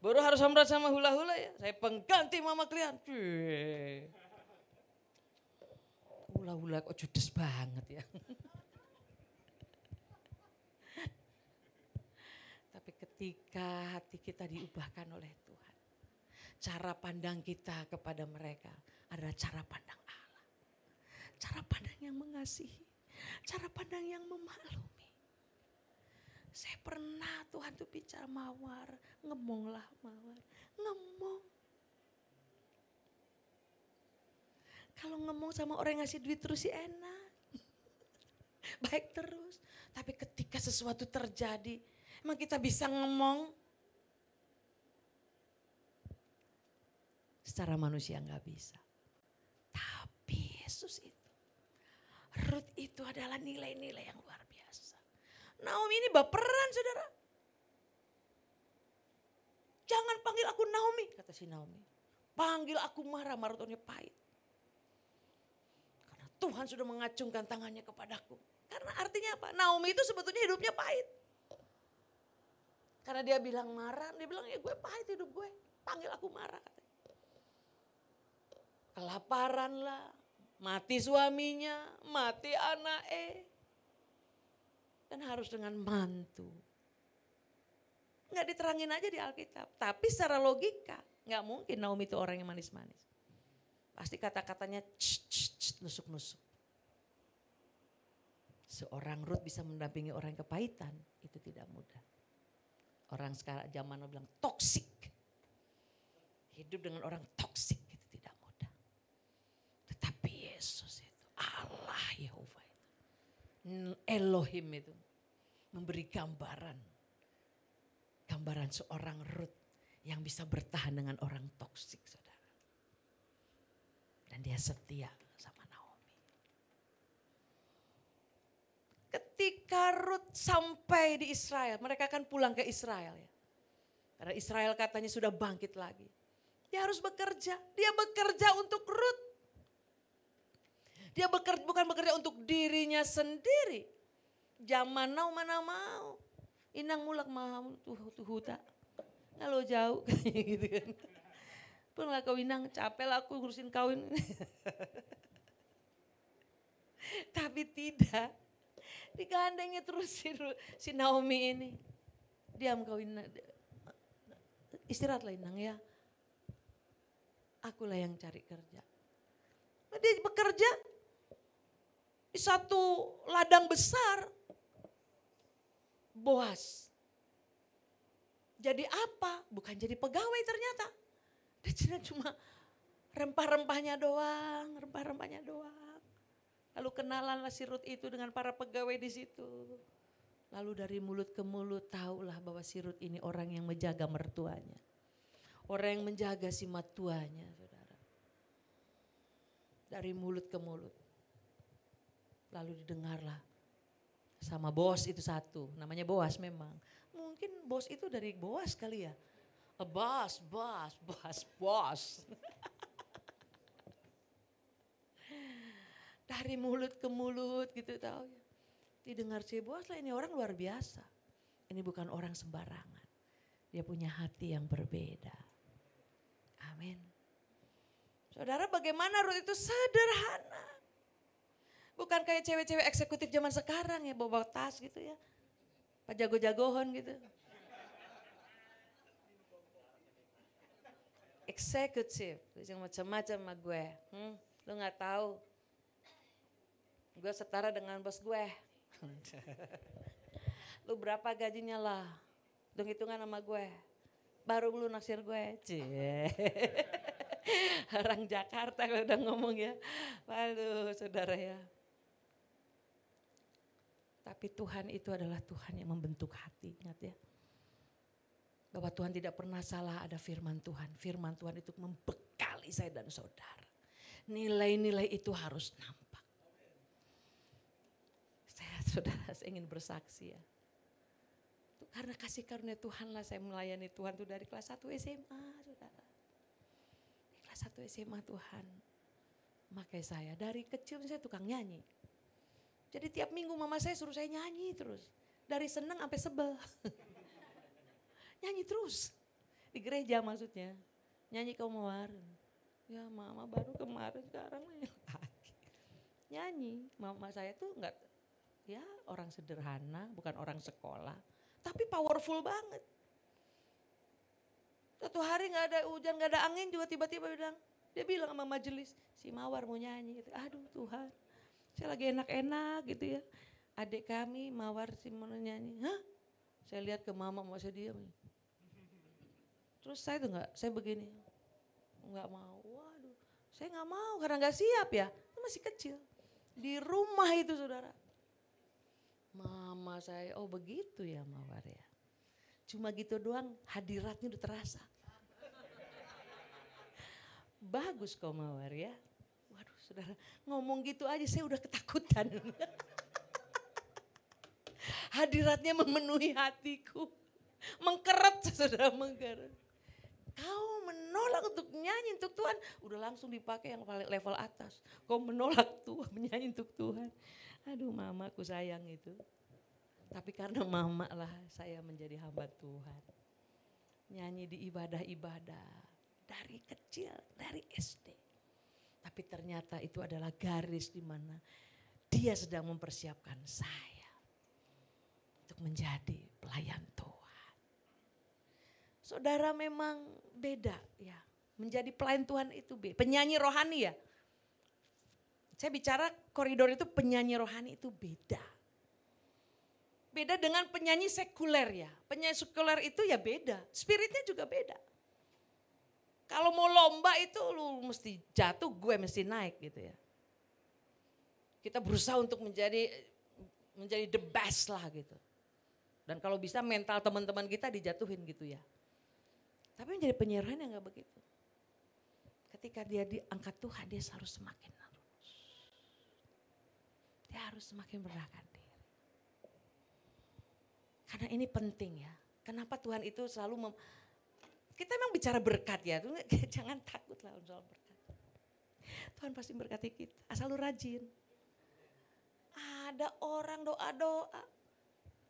Boru harus sama hula-hula ya. Saya pengganti mama kalian. Hula-hula kok judes banget ya. Tapi ketika hati kita diubahkan oleh Tuhan. Cara pandang kita kepada mereka adalah cara pandang Allah. Cara pandang yang mengasihi. Cara pandang yang memaklumi. Saya pernah Tuhan tuh bicara mawar, ngemonglah mawar, ngemong. Kalau ngomong sama orang yang ngasih duit terus sih enak. Baik terus. Tapi ketika sesuatu terjadi, emang kita bisa ngomong? Secara manusia nggak bisa. Tapi Yesus itu. Ruth itu adalah nilai-nilai yang luar biasa. Naomi ini baperan saudara. Jangan panggil aku Naomi, kata si Naomi. Panggil aku Mara, Marotonnya pahit. Karena Tuhan sudah mengacungkan tangannya kepadaku. Karena artinya apa? Naomi itu sebetulnya hidupnya pahit. Karena dia bilang Mara, dia bilang ya gue pahit hidup gue. Panggil aku Mara. Kelaparan lah. Mati suaminya, mati anaknya. Dan harus dengan mantu. Nggak diterangin aja di Alkitab. Tapi secara logika, nggak mungkin Naomi itu orang yang manis-manis. Pasti kata-katanya nusuk-nusuk. Seorang Ruth bisa mendampingi orang yang kepahitan, itu tidak mudah. Orang sekarang zaman bilang toksik. Hidup dengan orang toksik. Yesus itu, Allah Yehova itu, Elohim itu memberi gambaran seorang Ruth yang bisa bertahan dengan orang toksik saudara. Dan dia setia sama Naomi. Ketika Ruth sampai di Israel, mereka akan pulang ke Israel ya. Karena Israel katanya sudah bangkit lagi. Dia harus bekerja, dia bekerja untuk Ruth. Dia bukan bekerja untuk dirinya sendiri. Zaman now mana mau. Inang mulak mau tuh huta. Kalau jauh gitu kan. Pernah kau Inang capek lah aku ngurusin kawin. Tapi tidak. Digandengnya terus si Naomi ini. Diam kau Inang. Istirahatlah Inang ya. Akulah yang cari kerja. Dia bekerja. Di satu ladang besar, Boas. Jadi apa? Bukan jadi pegawai ternyata. Dia cuma rempah-rempahnya doang. Lalu kenalanlah si Ruth itu dengan para pegawai di situ. Lalu dari mulut ke mulut tahulah bahwa si Ruth ini orang yang menjaga mertuanya. Orang yang menjaga si matuanya saudara. Dari mulut ke mulut. Lalu didengarlah sama bos itu satu, namanya Boas memang. Mungkin bos itu dari Boas kali ya. Bos. Dari mulut ke mulut gitu tahu ya. Didengar si Boas lah, ini orang luar biasa. Ini bukan orang sembarangan. Dia punya hati yang berbeda. Amin. Saudara, bagaimana Ruth itu sederhana. Bukan kayak cewek-cewek eksekutif zaman sekarang ya, bawa tas gitu ya. Pak jago-jagohon gitu. Eksekutif, yang macam-macam sama gue. Lu gak tahu. Gue setara dengan bos gue. Lu berapa gajinya lah. Hitung-hitungan sama gue. Baru lu naksir gue. Cie. Orang Jakarta kalau udah ngomong ya. Waduh saudara ya. Tapi Tuhan itu adalah Tuhan yang membentuk hati. Ingat ya. Bahwa Tuhan tidak pernah salah, ada firman Tuhan. Firman Tuhan itu membekali saya dan saudara. Nilai-nilai itu harus nampak. Saudara, saya ingin bersaksi ya. Itu karena kasih karunia Tuhan lah saya melayani Tuhan tuh dari kelas 1 SMA saudara. Kelas 1 SMA Tuhan memakai saya. Dari kecil saya tukang nyanyi. Jadi tiap minggu mama saya suruh saya nyanyi terus. Dari senang sampai sebel. Nyanyi terus. Di gereja maksudnya. Nyanyi kau mawar. Ya mama baru kemarin sekarang lagi. Nyanyi. Mama saya tuh enggak, ya orang sederhana, bukan orang sekolah. Tapi powerful banget. Satu hari gak ada hujan, gak ada angin juga tiba-tiba dia bilang sama majelis, si Mawar mau nyanyi. Gitu. Aduh Tuhan, saya lagi enak-enak gitu ya. Adik kami Mawar si mau nyanyi. Hah? Saya lihat ke mama saya diam. Terus saya tuh saya begini. Enggak mau, waduh. Saya gak mau karena gak siap ya. Itu masih kecil. Di rumah itu saudara. Mama saya, oh begitu ya Mawar ya. Cuma gitu doang hadiratnya udah terasa. Bagus kau Mawar ya. Waduh saudara, ngomong gitu aja saya udah ketakutan. Hadiratnya memenuhi hatiku. Mengkeret saudara, mengkeret. Kau menolak untuk nyanyi untuk Tuhan. Udah langsung dipakai yang paling level atas. Kau menolak Tuhan, menyanyi untuk Tuhan. Aduh mamaku sayang itu. Tapi karena mama lah saya menjadi hamba Tuhan. Nyanyi di ibadah-ibadah. Dari kecil, dari SD. Tapi ternyata itu adalah garis di mana dia sedang mempersiapkan saya. Untuk menjadi pelayan Tuhan. Saudara memang beda ya. Menjadi pelayan Tuhan itu beda. Penyanyi rohani ya. Saya bicara koridor itu penyanyi rohani itu beda. Beda dengan penyanyi sekuler ya. Penyanyi sekuler itu ya beda. Spiritnya juga beda. Kalau mau lomba itu lu mesti jatuh, gue mesti naik gitu ya. Kita berusaha untuk menjadi the best lah gitu. Dan kalau bisa mental teman-teman kita dijatuhin gitu ya. Tapi menjadi penyanyi rohani yang gak begitu. Ketika dia diangkat Tuhan, dia harus semakin lurus. Dia harus semakin merendahkan diri. Karena ini penting ya. Kenapa Tuhan itu selalu kita memang bicara berkat ya. Jangan takut lah soal berkat. Tuhan pasti berkati kita. Asal lu rajin. Ada orang doa-doa.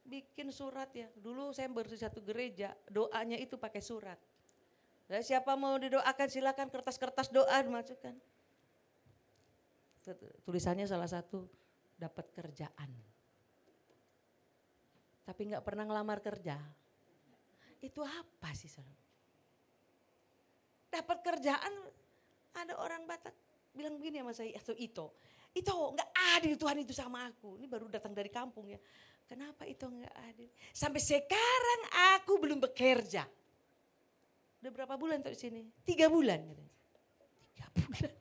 Bikin surat ya. Dulu saya bersih satu gereja. Doanya itu pakai surat. Dan siapa mau didoakan silakan kertas-kertas doa dimasukkan. Tulisannya salah satu dapat kerjaan. Tapi nggak pernah ngelamar kerja. Itu apa sih saudara? Dapat kerjaan, ada orang Batak bilang begini sama saya atau Ito nggak adil Tuhan itu sama aku. Ini baru datang dari kampung ya. Kenapa itu nggak adil? Sampai sekarang aku belum bekerja. Udah berapa bulan tuh di sini? 3 bulan. 3 bulan.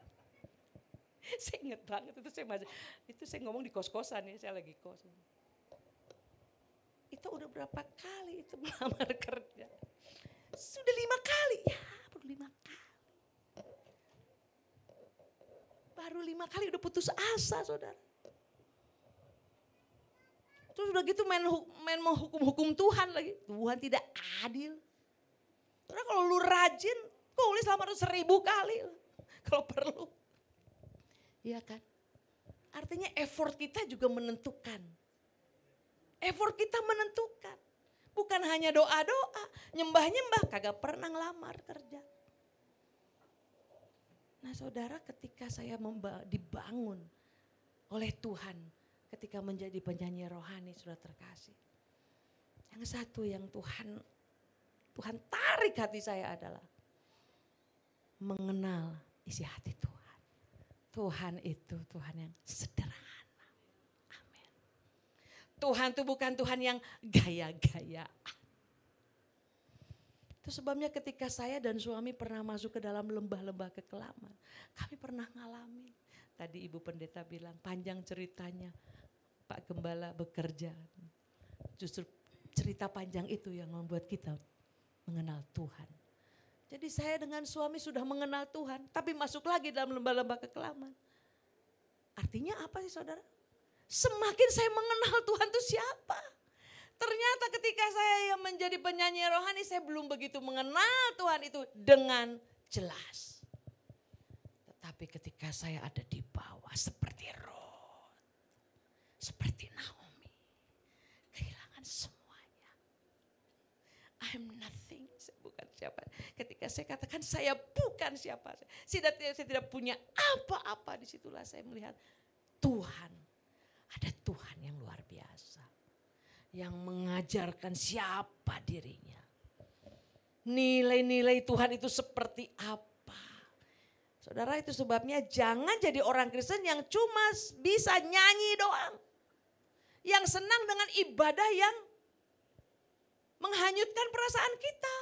Saya ingat banget itu saya ngomong di kos-kosan ya, saya lagi kos. Itu udah berapa kali itu melamar kerja? Sudah 5 kali, ya baru 5 kali. Baru 5 kali udah putus asa saudara. Terus udah gitu main menghukum-hukum Tuhan lagi. Tuhan tidak adil. Karena kalau lu rajin, tulis selama 1000 kali kalau perlu. Iya kan? Artinya effort kita juga menentukan. Effort kita menentukan. Bukan hanya doa-doa, nyembah-nyembah, kagak pernah ngelamar kerja. Nah saudara, ketika saya dibangun oleh Tuhan, ketika menjadi penyanyi rohani sudah terkasih. Yang satu yang Tuhan tarik hati saya adalah mengenal isi hati Tuhan. Tuhan itu Tuhan yang sederhana. Amin. Tuhan itu bukan Tuhan yang gaya-gayaan. Itu sebabnya ketika saya dan suami pernah masuk ke dalam lembah-lembah kekelaman, kami pernah ngalamin. Tadi Ibu Pendeta bilang panjang ceritanya Pak Gembala bekerja. Justru cerita panjang itu yang membuat kita mengenal Tuhan. Jadi saya dengan suami sudah mengenal Tuhan, tapi masuk lagi dalam lembah-lembah kekelaman. Artinya apa sih saudara? Semakin saya mengenal Tuhan itu siapa. Ternyata ketika saya yang menjadi penyanyi rohani, saya belum begitu mengenal Tuhan itu dengan jelas. Tetapi ketika saya ada di bawah seperti Ruth, seperti Naomi, kehilangan semuanya. I'm nothing, saya bukan siapa. Ketika saya katakan saya bukan siapa, saya tidak punya apa-apa, disitulah saya melihat Tuhan. Ada Tuhan yang luar biasa. Yang mengajarkan siapa dirinya. Nilai-nilai Tuhan itu seperti apa. Saudara, itu sebabnya jangan jadi orang Kristen yang cuma bisa nyanyi doang. Yang senang dengan ibadah yang menghanyutkan perasaan kita.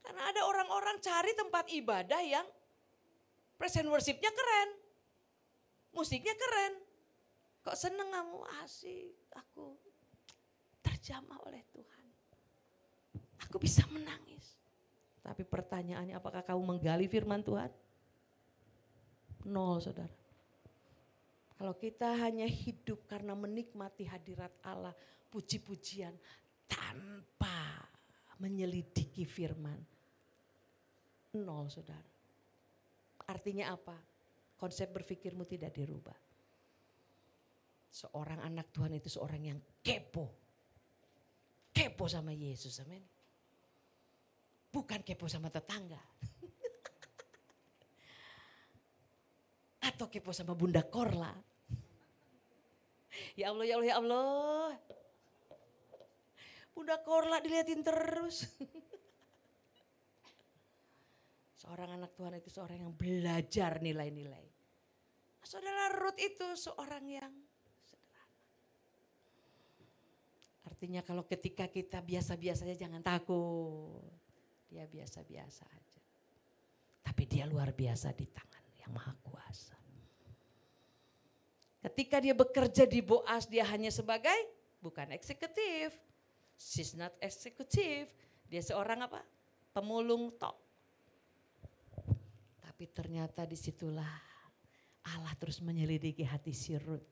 Karena ada orang-orang cari tempat ibadah yang praise and worship-nya keren. Musiknya keren. Kok seneng kamu, asik, aku terjamah oleh Tuhan. Aku bisa menangis. Tapi pertanyaannya, apakah kamu menggali firman Tuhan? Nol saudara. Kalau kita hanya hidup karena menikmati hadirat Allah, puji-pujian tanpa menyelidiki firman. Nol saudara. Artinya apa? Konsep berpikirmu tidak dirubah. Seorang anak Tuhan itu seorang yang kepo. Kepo sama Yesus, amin. Bukan kepo sama tetangga. Atau kepo sama Bunda Korla. Ya Allah, ya Allah, ya Allah. Bunda Korla dilihatin terus. Seorang anak Tuhan itu seorang yang belajar nilai-nilai. Saudara Ruth itu seorang yang sederhana. Artinya kalau ketika kita biasa-biasa saja jangan takut. Dia biasa-biasa aja. Tapi dia luar biasa di tangan yang maha kuasa. Ketika dia bekerja di Boaz, dia hanya sebagai bukan eksekutif. She's not executive. Dia seorang apa? Pemulung tok. Tapi ternyata disitulah Allah terus menyelidiki hati si Ruth.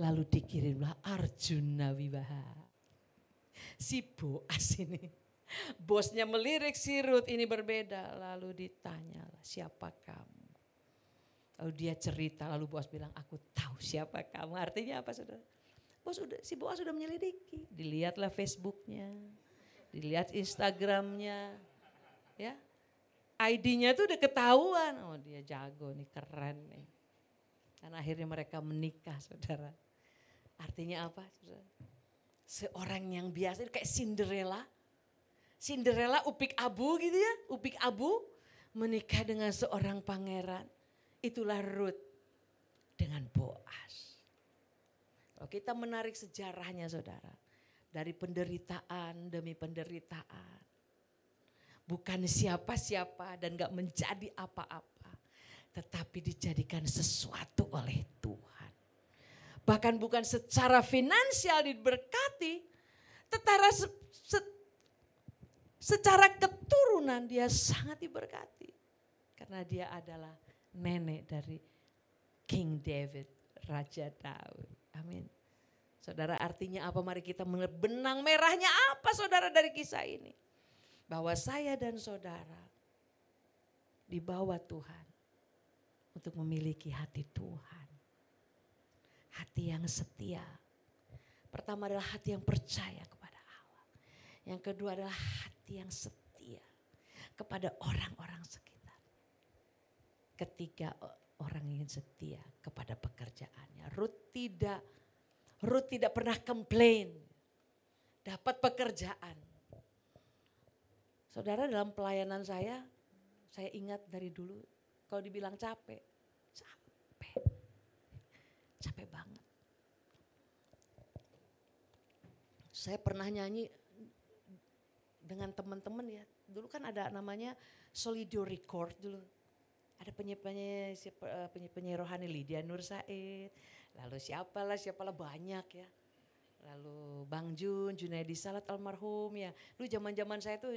Lalu dikirimlah Arjuna Wiwaha. Si Boaz ini. Bosnya melirik si Ruth, ini berbeda. Lalu ditanyalah, siapa kamu? Lalu dia cerita, lalu Boaz bilang, aku tahu siapa kamu. Artinya apa saudara? Si Boaz sudah menyelidiki. Dilihatlah Facebooknya, dilihat Instagramnya. Ya, ID-nya tuh udah ketahuan. Oh dia jago nih, keren nih. Dan akhirnya mereka menikah saudara. Artinya apa saudara? Seorang yang biasa kayak Cinderella. Cinderella upik abu gitu ya, upik abu menikah dengan seorang pangeran. Itulah Ruth dengan Boaz. Kalau kita menarik sejarahnya saudara, dari penderitaan demi penderitaan. Bukan siapa-siapa dan gak menjadi apa-apa. Tetapi dijadikan sesuatu oleh Tuhan. Bahkan bukan secara finansial diberkati, secara keturunan dia sangat diberkati. Karena dia adalah nenek dari King David, Raja Daud. Amin. Saudara, artinya apa? Mari kita mengerti benang merahnya apa saudara dari kisah ini. Bahwa saya dan saudara dibawa Tuhan untuk memiliki hati Tuhan. Hati yang setia. Pertama adalah hati yang percaya kepada Allah. Yang kedua adalah hati yang setia kepada orang-orang sekitar. Ketiga, orang yang setia kepada pekerjaannya. Ruth tidak pernah komplain. Dapat pekerjaan. Saudara, dalam pelayanan saya ingat dari dulu kalau dibilang capek banget. Saya pernah nyanyi dengan teman-teman ya. Dulu kan ada namanya Solido Record dulu. Ada penyanyi rohani Lydia Nur Said. Lalu siapalah banyak ya. Lalu Bang Junaidi Salat almarhum ya. Dulu zaman-zaman saya tuh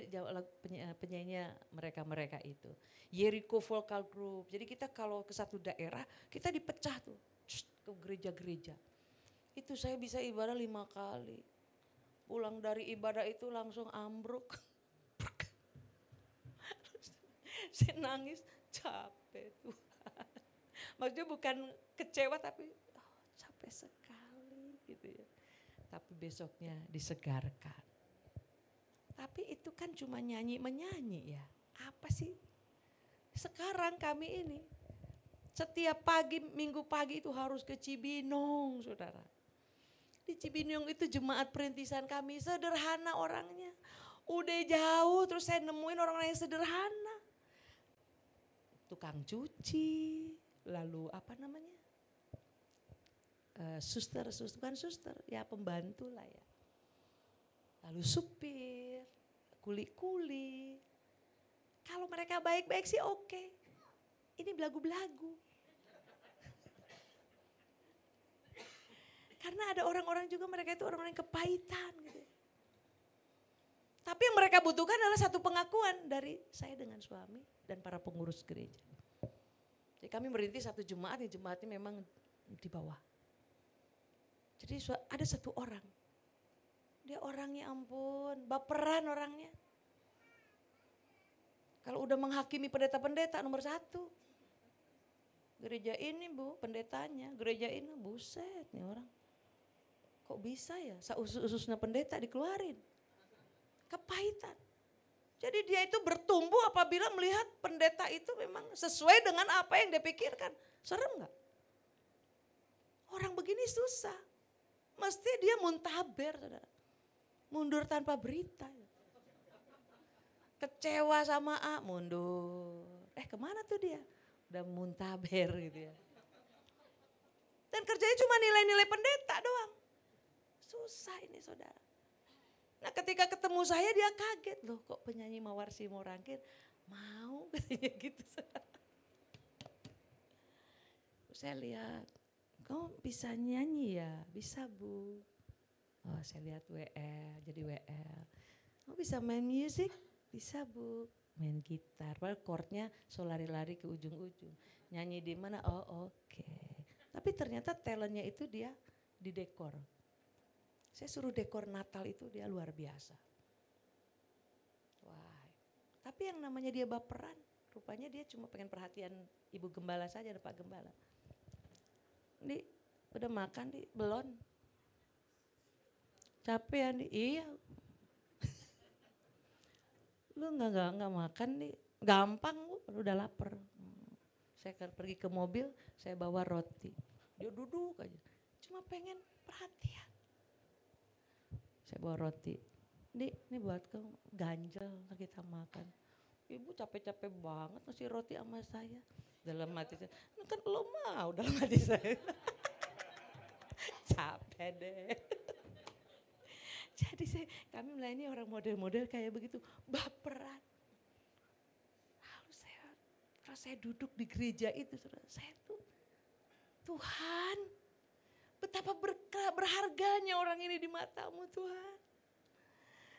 penyanyinya mereka itu. Jericho Vocal Group. Jadi kita kalau ke satu daerah kita dipecah tuh ke gereja-gereja. Itu saya bisa ibadah 5 kali. Pulang dari ibadah itu langsung ambruk. Saya nangis, capek Tuhan. Maksudnya bukan kecewa tapi capek sekali gitu ya. Tapi besoknya disegarkan. Tapi itu kan cuma menyanyi ya. Apa sih? Sekarang kami ini setiap pagi, minggu pagi itu harus ke Cibinong, saudara. Di Cibinong itu jemaat perintisan kami sederhana orangnya. Udah jauh terus saya nemuin orang-orang yang sederhana. Tukang cuci, lalu apa namanya? Suster, ya pembantu lah ya. Lalu supir, kuli-kuli. Kalau mereka baik-baik sih oke. Ini belagu-belagu. Karena ada orang-orang juga mereka itu orang-orang yang kepahitan gitu. Tapi yang mereka butuhkan adalah satu pengakuan dari saya dengan suami dan para pengurus gereja. Jadi kami merintis satu jemaat, yang jemaatnya memang di bawah. Jadi ada satu orang, dia orangnya ampun, baperan orangnya. Kalau udah menghakimi pendeta-pendeta nomor 1. Gereja ini bu, pendetanya, gereja ini buset nih orang. Kok bisa ya, usus-ususnya pendeta dikeluarin. Kepahitan. Jadi dia itu bertumbuh apabila melihat pendeta itu memang sesuai dengan apa yang dia pikirkan. Serem gak? Orang begini susah. Mesti dia muntaber, saudara. Mundur tanpa berita. Kecewa sama A, mundur. Kemana tuh dia? Udah muntaber gitu ya. Dan kerjanya cuma nilai-nilai pendeta doang. Susah ini saudara. Nah ketika ketemu saya dia kaget. Loh kok penyanyi Mawar Simorangkir mau katanya gitu. Saya lihat, kamu bisa nyanyi ya? Bisa bu. Oh saya lihat WL, jadi WL. Kamu bisa main musik? Bisa bu. Main gitar, padahal chordnya so lari-lari ke ujung-ujung. Nyanyi di mana? Oh oke. Tapi ternyata talentnya itu dia di dekor. Saya suruh dekor Natal itu dia luar biasa. Wah, tapi yang namanya dia baperan, rupanya dia cuma pengen perhatian ibu gembala saja, ada Pak Gembala. Di, udah makan di, belum? Capek ya di, iya. Lu nggak makan nih, gampang bu, udah lapar. Saya pergi ke mobil, saya bawa roti. Dia duduk aja, cuma pengen perhatian. Saya bawa roti, ini buat kamu, ganjel kita makan. Ibu capek-capek banget ngasih roti sama saya. Dalam hati saya, kan lo mau dalam hati saya. Capek deh. Jadi kami melayani orang model-model kayak begitu, baperan. Lalu kalau saya duduk di gereja itu, saya tuh, Tuhan, betapa berharganya orang ini di matamu Tuhan.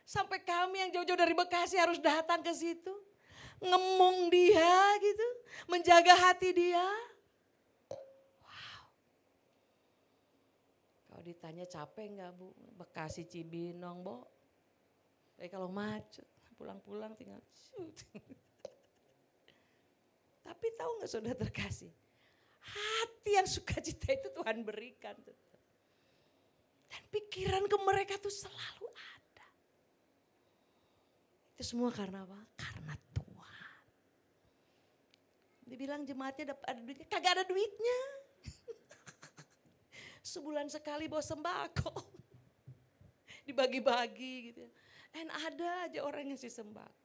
Sampai kami yang jauh-jauh dari Bekasi harus datang ke situ. ngemong dia gitu, menjaga hati dia. Wow. Kalau ditanya capek enggak Bu? Bekasi Cibinong, Bo. Kalau macet, pulang-pulang tinggal shoot. Tapi tahu nggak saudara terkasih? Hati yang sukacita itu Tuhan berikan. Dan pikiran ke mereka tuh selalu ada. Itu semua karena apa? Karena Tuhan. Dibilang jemaatnya ada duitnya, kagak ada duitnya. Sebulan sekali bawa sembako. Dibagi-bagi gitu. Dan ada aja orang yang ngasih sembako.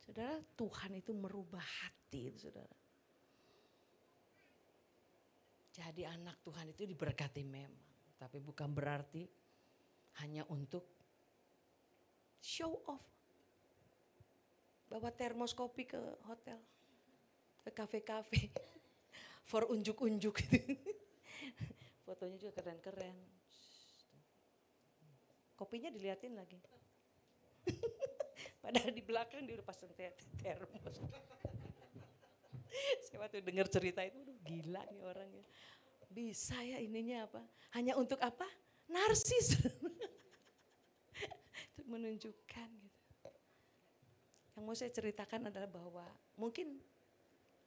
Saudara, Tuhan itu merubah hati itu saudara. Jadi anak Tuhan itu diberkati memang. Tapi bukan berarti hanya untuk show off. Bawa termos kopi ke hotel, ke kafe-kafe. For unjuk-unjuk gitu. Fotonya juga keren-keren. Kopinya diliatin lagi. Padahal di belakang dia udah pasang termos. Saya waktu dengar cerita itu, gila nih orangnya. Bisa ya ininya apa? Hanya untuk apa? Narsis. Itu menunjukkan gitu. Yang mau saya ceritakan adalah bahwa mungkin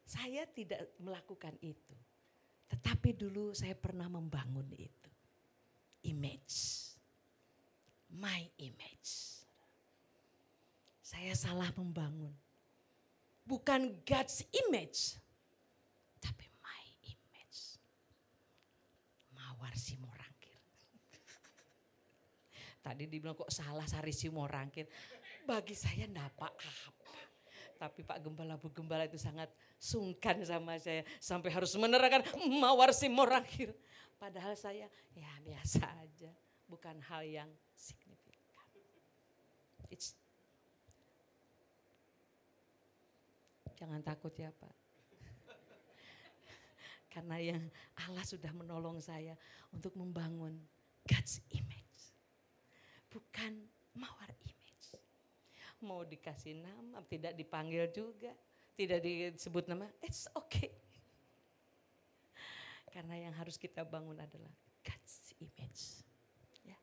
saya tidak melakukan itu. Tetapi dulu saya pernah membangun itu. Image. My image. Saya salah membangun. Bukan God's image. Tapi my image. Mawar Simorangkir. Tadi dibilang kok salah Sari Simorangkir. Bagi saya enggak apa-apa. Tapi Pak Gembala, Bu Gembala itu sangat sungkan sama saya. Sampai harus menerangkan Mawar Simorangkir. Padahal saya ya biasa aja. Bukan hal yang signifikan. Jangan takut ya Pak. Karena yang Allah sudah menolong saya untuk membangun God's image. Bukan mawar image. Mau dikasih nama, tidak dipanggil juga. Tidak disebut nama, it's okay. Karena yang harus kita bangun adalah God's image. Ya.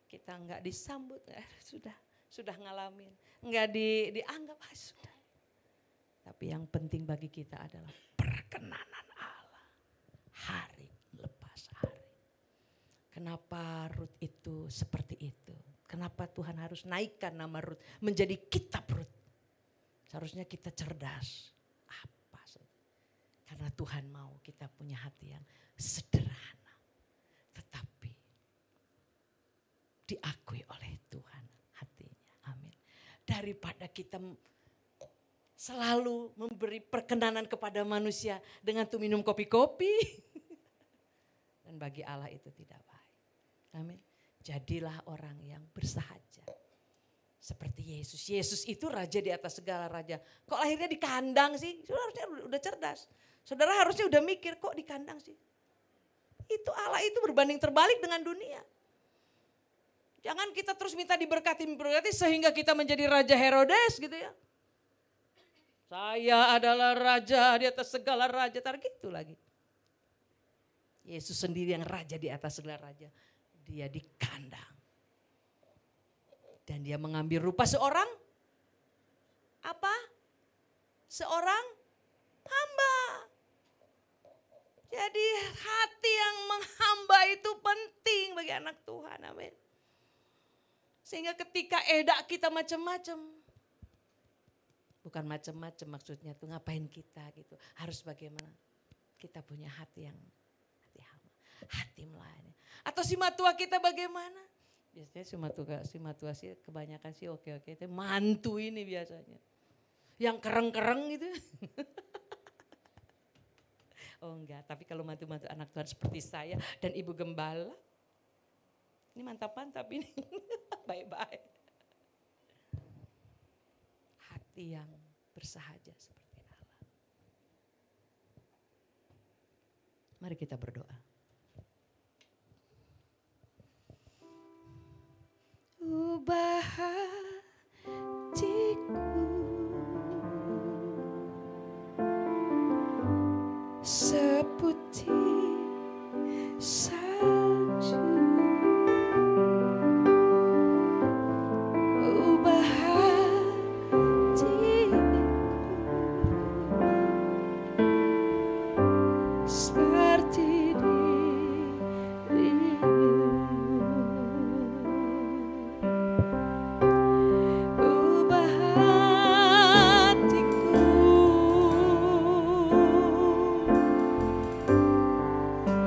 Kita enggak disambut, sudah ngalamin. Enggak dianggap, sudah. Tapi yang penting bagi kita adalah perkenanan Allah. Hari lepas hari. Kenapa Rut itu seperti itu? Kenapa Tuhan harus naikkan nama Rut menjadi kitab Rut? Seharusnya kita cerdas. Apa? Karena Tuhan mau kita punya hati yang sederhana. Tetapi diakui oleh Tuhan hatinya. Amin. Daripada kita selalu memberi perkenanan kepada manusia dengan tuh minum kopi-kopi. Dan bagi Allah itu tidak baik. Amin. Jadilah orang yang bersahaja. Seperti Yesus. Yesus itu raja di atas segala raja. Kok lahirnya di kandang sih? Saudara harusnya udah cerdas. Saudara harusnya udah mikir kok di kandang sih? Itu Allah itu berbanding terbalik dengan dunia. Jangan kita terus minta diberkati sehingga kita menjadi Raja Herodes gitu ya. Saya adalah raja di atas segala raja, tar gitu lagi. Yesus sendiri yang raja di atas segala raja. Dia di kandang. Dan dia mengambil rupa seorang apa? Seorang hamba. Jadi hati yang menghamba itu penting bagi anak Tuhan, amin. Sehingga ketika edak kita macam-macam. Bukan macam-macam maksudnya tuh ngapain kita gitu. Harus bagaimana kita punya hati yang hati melayani. Atau si matua kita bagaimana? Biasanya si matua sih kebanyakan sih oke-oke. Itu mantu ini biasanya. Yang kereng-kereng gitu. Oh enggak, tapi kalau mantu-mantu anak Tuhan seperti saya dan Ibu Gembala. Ini mantap-mantap ini. Baik-baik. Hati yang bersahaja seperti Allah. Mari kita berdoa. Ubah seputih salju, ubah hatiku seperti dirimu, ubah hatiku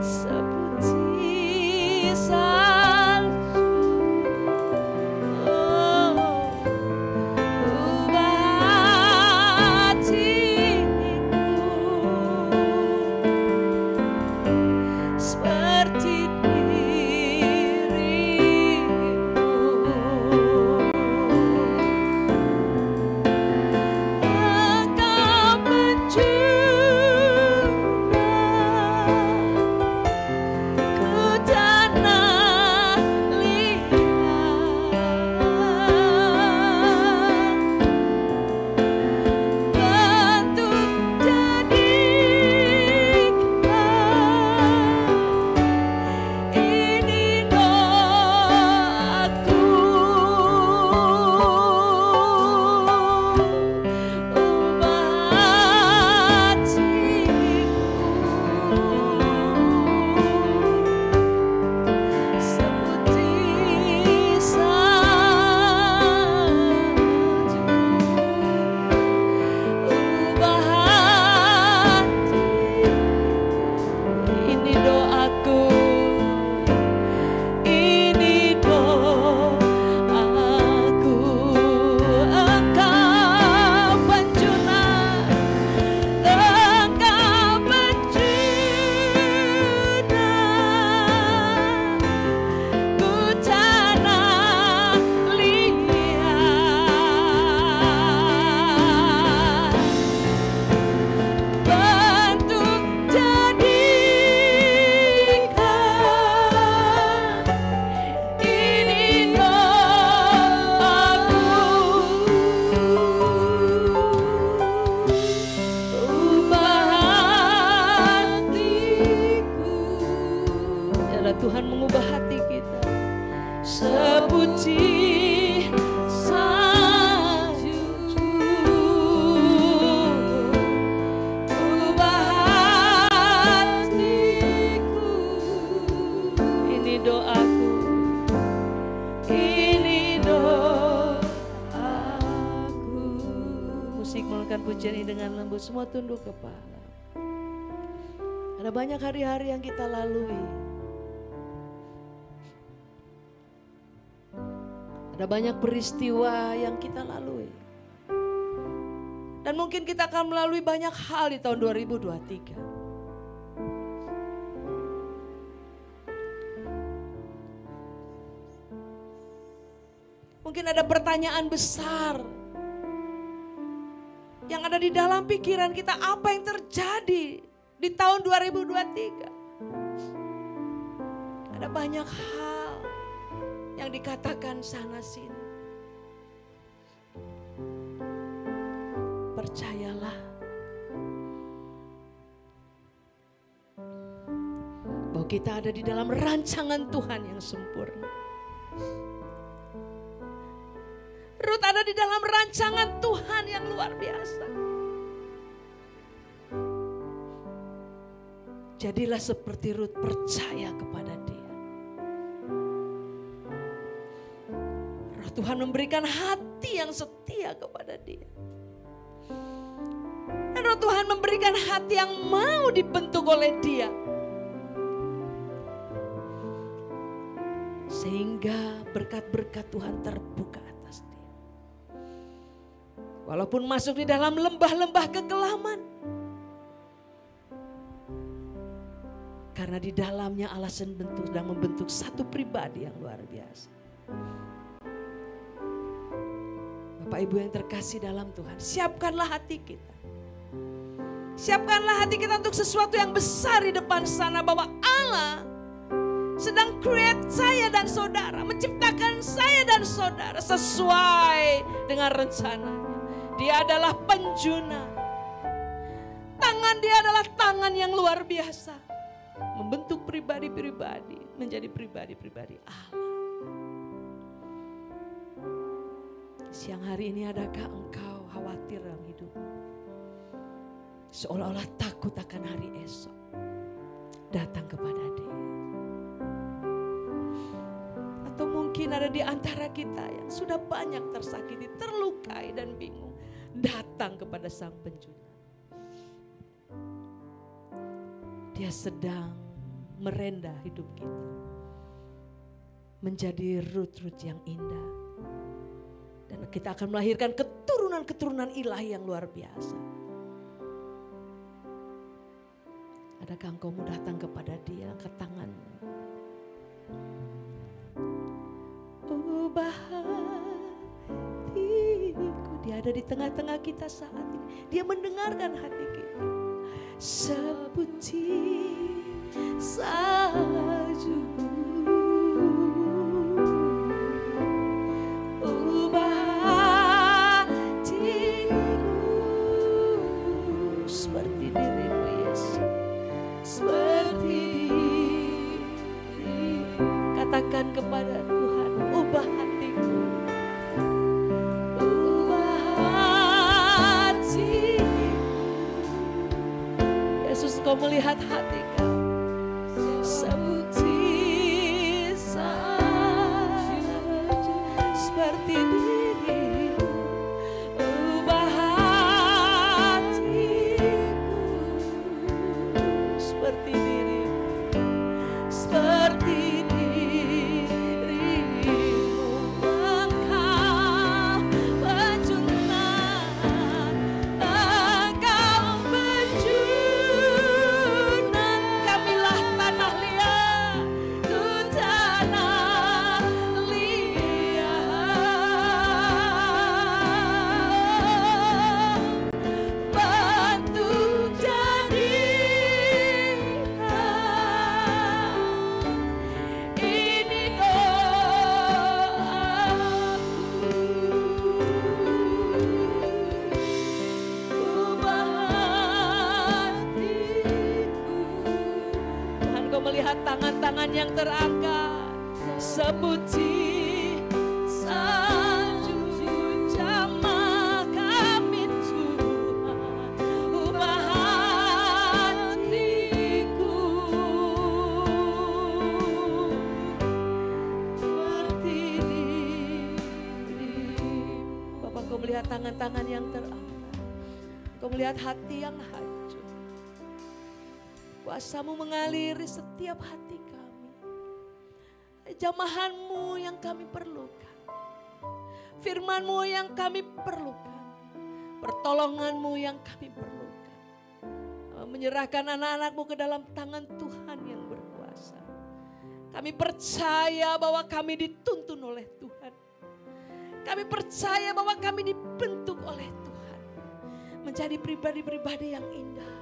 seputih salju, ubah hatiku seperti dirimu. Engkau mencurah ku tanah liat, bentuk jadikan ini doaku, ubah hatiku seputih salju, ubah hatiku. Ini doaku, ini doaku. Engkau pencurah, engkau pencurah ku tanah liat, bentuk jadikan ini doaku, ubah hatiku. Biarlah Tuhan mengubah hati kita seputih salju, ubah hatiku. Ini doaku, ini doaku. Musik melakukan pujian ini dengan lembut, semua tunduk kepala. Ada banyak hari-hari yang kita lalui. Ada banyak peristiwa yang kita lalui. Dan mungkin kita akan melalui banyak hal di tahun 2023. Mungkin ada pertanyaan besar yang ada di dalam pikiran kita, apa yang terjadi di tahun 2023. Ada banyak hal yang dikatakan sana sini. Percayalah bahwa kita ada di dalam rancangan Tuhan yang sempurna. Ruth ada di dalam rancangan Tuhan yang luar biasa. Jadilah seperti Ruth, percaya kepada Dia. Roh Tuhan memberikan hati yang setia kepada Dia. Dan Roh Tuhan memberikan hati yang mau dibentuk oleh Dia. Sehingga berkat-berkat Tuhan terbuka atas Dia. Walaupun masuk di dalam lembah-lembah kekelaman. Karena di dalamnya Allah sedang membentuk satu pribadi yang luar biasa. Bapak Ibu yang terkasih dalam Tuhan, siapkanlah hati kita. Siapkanlah hati kita untuk sesuatu yang besar di depan sana, bahwa Allah sedang create saya dan saudara, menciptakan saya dan saudara sesuai dengan rencananya. Dia adalah penjuna. Tangan dia adalah tangan yang luar biasa, membentuk pribadi-pribadi menjadi pribadi-pribadi Allah. Siang hari ini adakah engkau khawatir dalam hidupmu? Seolah-olah takut akan hari esok. Datang kepada Dia. Atau mungkin ada di antara kita yang sudah banyak tersakiti, terlukai dan bingung. Datang kepada Sang Penjuna. Dia sedang merendah hidup kita. Menjadi rut-rut yang indah. Dan kita akan melahirkan keturunan-keturunan ilahi yang luar biasa. Adakah engkau mau datang kepada Dia, angkat tanganmu. Ubah hatiku. Dia ada di tengah-tengah kita saat ini. Dia mendengarkan hati kita. Seputih salju. Ubah diriku seperti dirimu Yesus. Seperti dirimu. Katakan kepada Tuhan, ubah hatiku. Ubah hatiku. Yesus, kau melihat hati kami. Seputih salju. Seperti dirimu. Ubah hatiku. Seperti dirimu. Seperti dirimu. Engkau penjuna. Engkau penjuna. Kamilah tanah liat. Ku tanah liat. Bantu jadikan ini doaku. Ubah hatiku. Tuhan, kau melihat tangan-tangan yang terangkat. Seputih salju jamah kami Tuhan. Ubah hatiku. Seperti dirimu. Bapak, kau melihat tangan-tangan yang terangkat. Kau melihat hati yang hancur. Kuasamu mengaliri setiap hati kami. Jamahanmu yang kami perlukan. Firmanmu yang kami perlukan. Pertolonganmu yang kami perlukan. Menyerahkan anak-anakmu ke dalam tangan Tuhan yang berkuasa. Kami percaya bahwa kami dituntun oleh Tuhan. Kami percaya bahwa kami dibentuk oleh Tuhan. Menjadi pribadi-pribadi yang indah.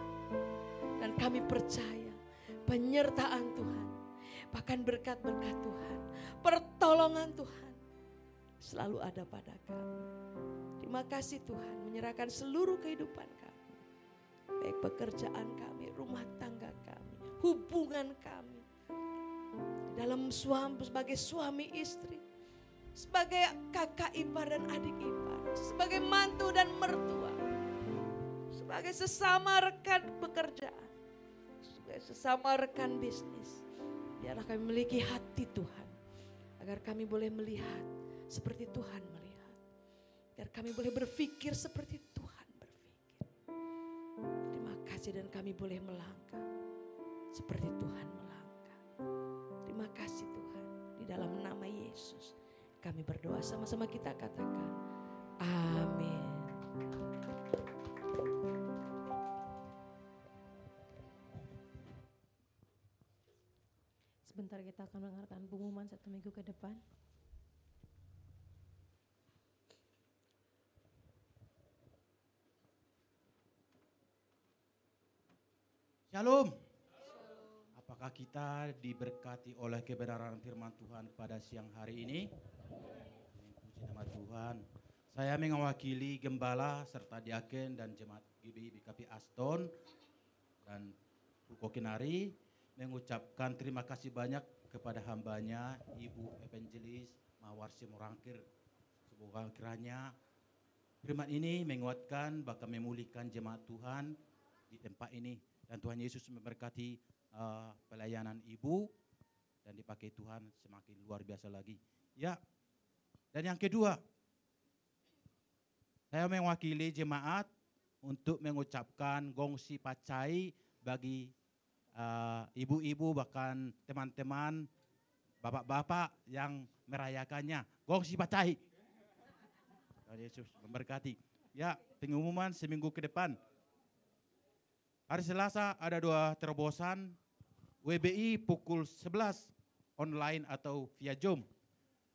Dan kami percaya penyertaan Tuhan. Bahkan berkat-berkat Tuhan. Pertolongan Tuhan. Selalu ada pada kami. Terima kasih Tuhan. Menyerahkan seluruh kehidupan kami. Baik pekerjaan kami, rumah tangga kami. Hubungan kami. Dalam sebagai suami istri. Sebagai kakak ipar dan adik ipar. Sebagai mantu dan mertua. Sebagai sesama rekan pekerjaan. Sebagai sesama rekan bisnis. Biarlah kami memiliki hati Tuhan. Agar kami boleh melihat seperti Tuhan melihat. Agar kami boleh berpikir seperti Tuhan berpikir. Terima kasih dan kami boleh melangkah seperti Tuhan melangkah. Terima kasih Tuhan. Di dalam nama Yesus kami berdoa, sama-sama kita katakan amin. Sebentar kita akan mendengarkan pengumuman 1 minggu ke depan. Shalom. Apakah kita diberkati oleh kebenaran firman Tuhan pada siang hari ini? Puji nama Tuhan. Saya mewakili gembala serta diaken dan jemaat GBI BKP Aston dan Ruko Kenari mengucapkan terima kasih banyak kepada hambanya Ibu Evangelis Mawarsi Morangkir. Semoga kiranya firman ini menguatkan bahkan memulihkan jemaat Tuhan di tempat ini, dan Tuhan Yesus memberkati pelayanan ibu dan dipakai Tuhan semakin luar biasa lagi. Ya. Dan yang kedua, saya mewakili jemaat untuk mengucapkan gongsi pacai bagi ibu-ibu bahkan teman-teman bapak-bapak yang merayakannya. Gongsi pacai. Tuhan Yesus memberkati. Ya, pengumuman seminggu ke depan. Hari Selasa ada 2 terobosan WBI pukul 11 online atau via Zoom.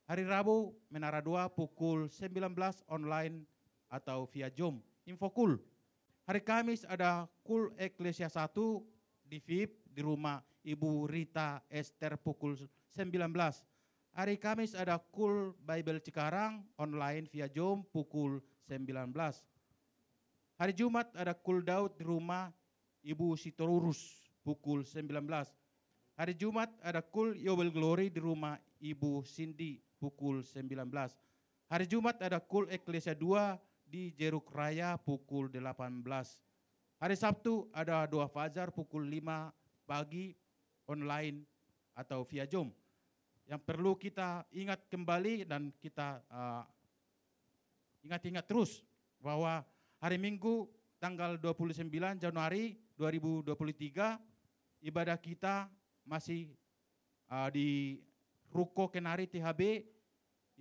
Hari Rabu Menara 2 pukul 19 online atau via Zoom. Info kul. Hari Kamis ada kul Eklesia 1 di VIP di rumah Ibu Rita Esther pukul 19. Hari Kamis ada kul Bible Cikarang online via Zoom pukul 19. Hari Jumat ada kul Daud di rumah Ibu Sitorurus pukul 19. Hari Jumat ada kul Yobel Glory di rumah Ibu Cindy pukul 19. Hari Jumat ada kul Eklesia 2 di Jeruk Raya pukul 18. Hari Sabtu ada doa fajar pukul 5 pagi online atau via Zoom. Yang perlu kita ingat kembali dan kita ingat-ingat terus bahwa hari Minggu tanggal 29 Januari 2023 ibadah kita masih di Ruko Kenari THB,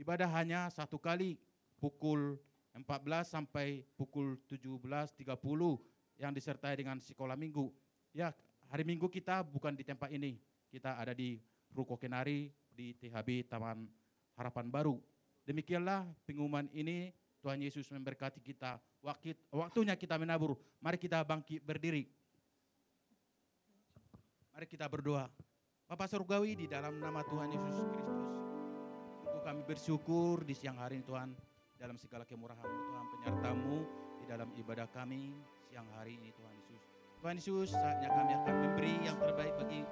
ibadah hanya 1 kali pukul 14 sampai pukul 17.30 yang disertai dengan sekolah minggu. Ya, hari Minggu kita bukan di tempat ini, kita ada di Ruko Kenari di THB Taman Harapan Baru. Demikianlah pengumuman ini. Tuhan Yesus memberkati kita. Waktunya kita menabur. Mari kita bangkit berdiri. Mari kita berdoa. Bapa Surgawi, di dalam nama Tuhan Yesus Kristus, sungguh kami bersyukur di siang hari ini Tuhan, dalam segala kemurahan-Mu Tuhan, penyerta-Mu di dalam ibadah kami siang hari ini Tuhan Yesus. Tuhan Yesus, saatnya kami akan memberi yang terbaik bagi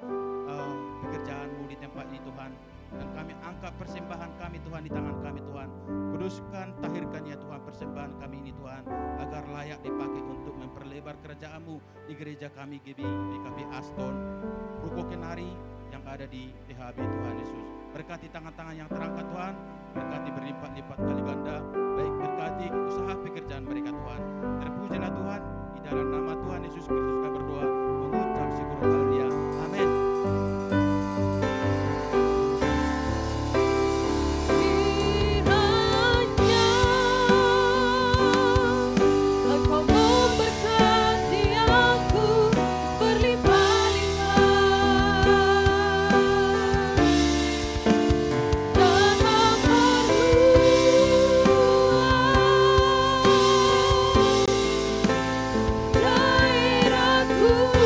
pekerjaan-Mu di tempat ini Tuhan. Dan kami angkat persembahan kami Tuhan di tangan kami Tuhan. Kuduskan, tahirkan ya Tuhan persembahan kami ini Tuhan, agar layak dipakai untuk memperlebar kerajaan-Mu di gereja kami GBI Aston, Ruko Kenari yang ada di THB Tuhan Yesus. Berkati tangan-tangan yang terangkat Tuhan, berkati berlipat-lipat kali ganda, baik berkati usaha pekerjaan mereka Tuhan. Terpujilah Tuhan, di dalam nama Tuhan Yesus Kristus kami berdoa, mengucap syukur haleluya. Amin. Ku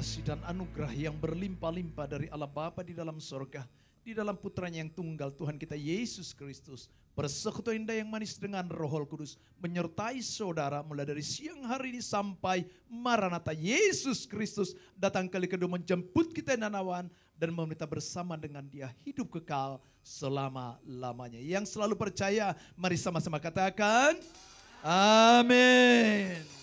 kasih dan anugerah yang berlimpah-limpah dari Allah Bapa di dalam sorga, di dalam putranya yang tunggal Tuhan kita Yesus Kristus, persekutuan indah yang manis dengan Roh Kudus menyertai saudara mulai dari siang hari ini sampai Maranatha Yesus Kristus datang kali kedua menjemput kita nanawan dan meminta bersama dengan Dia hidup kekal selama-lamanya. Yang selalu percaya, mari sama-sama katakan amin.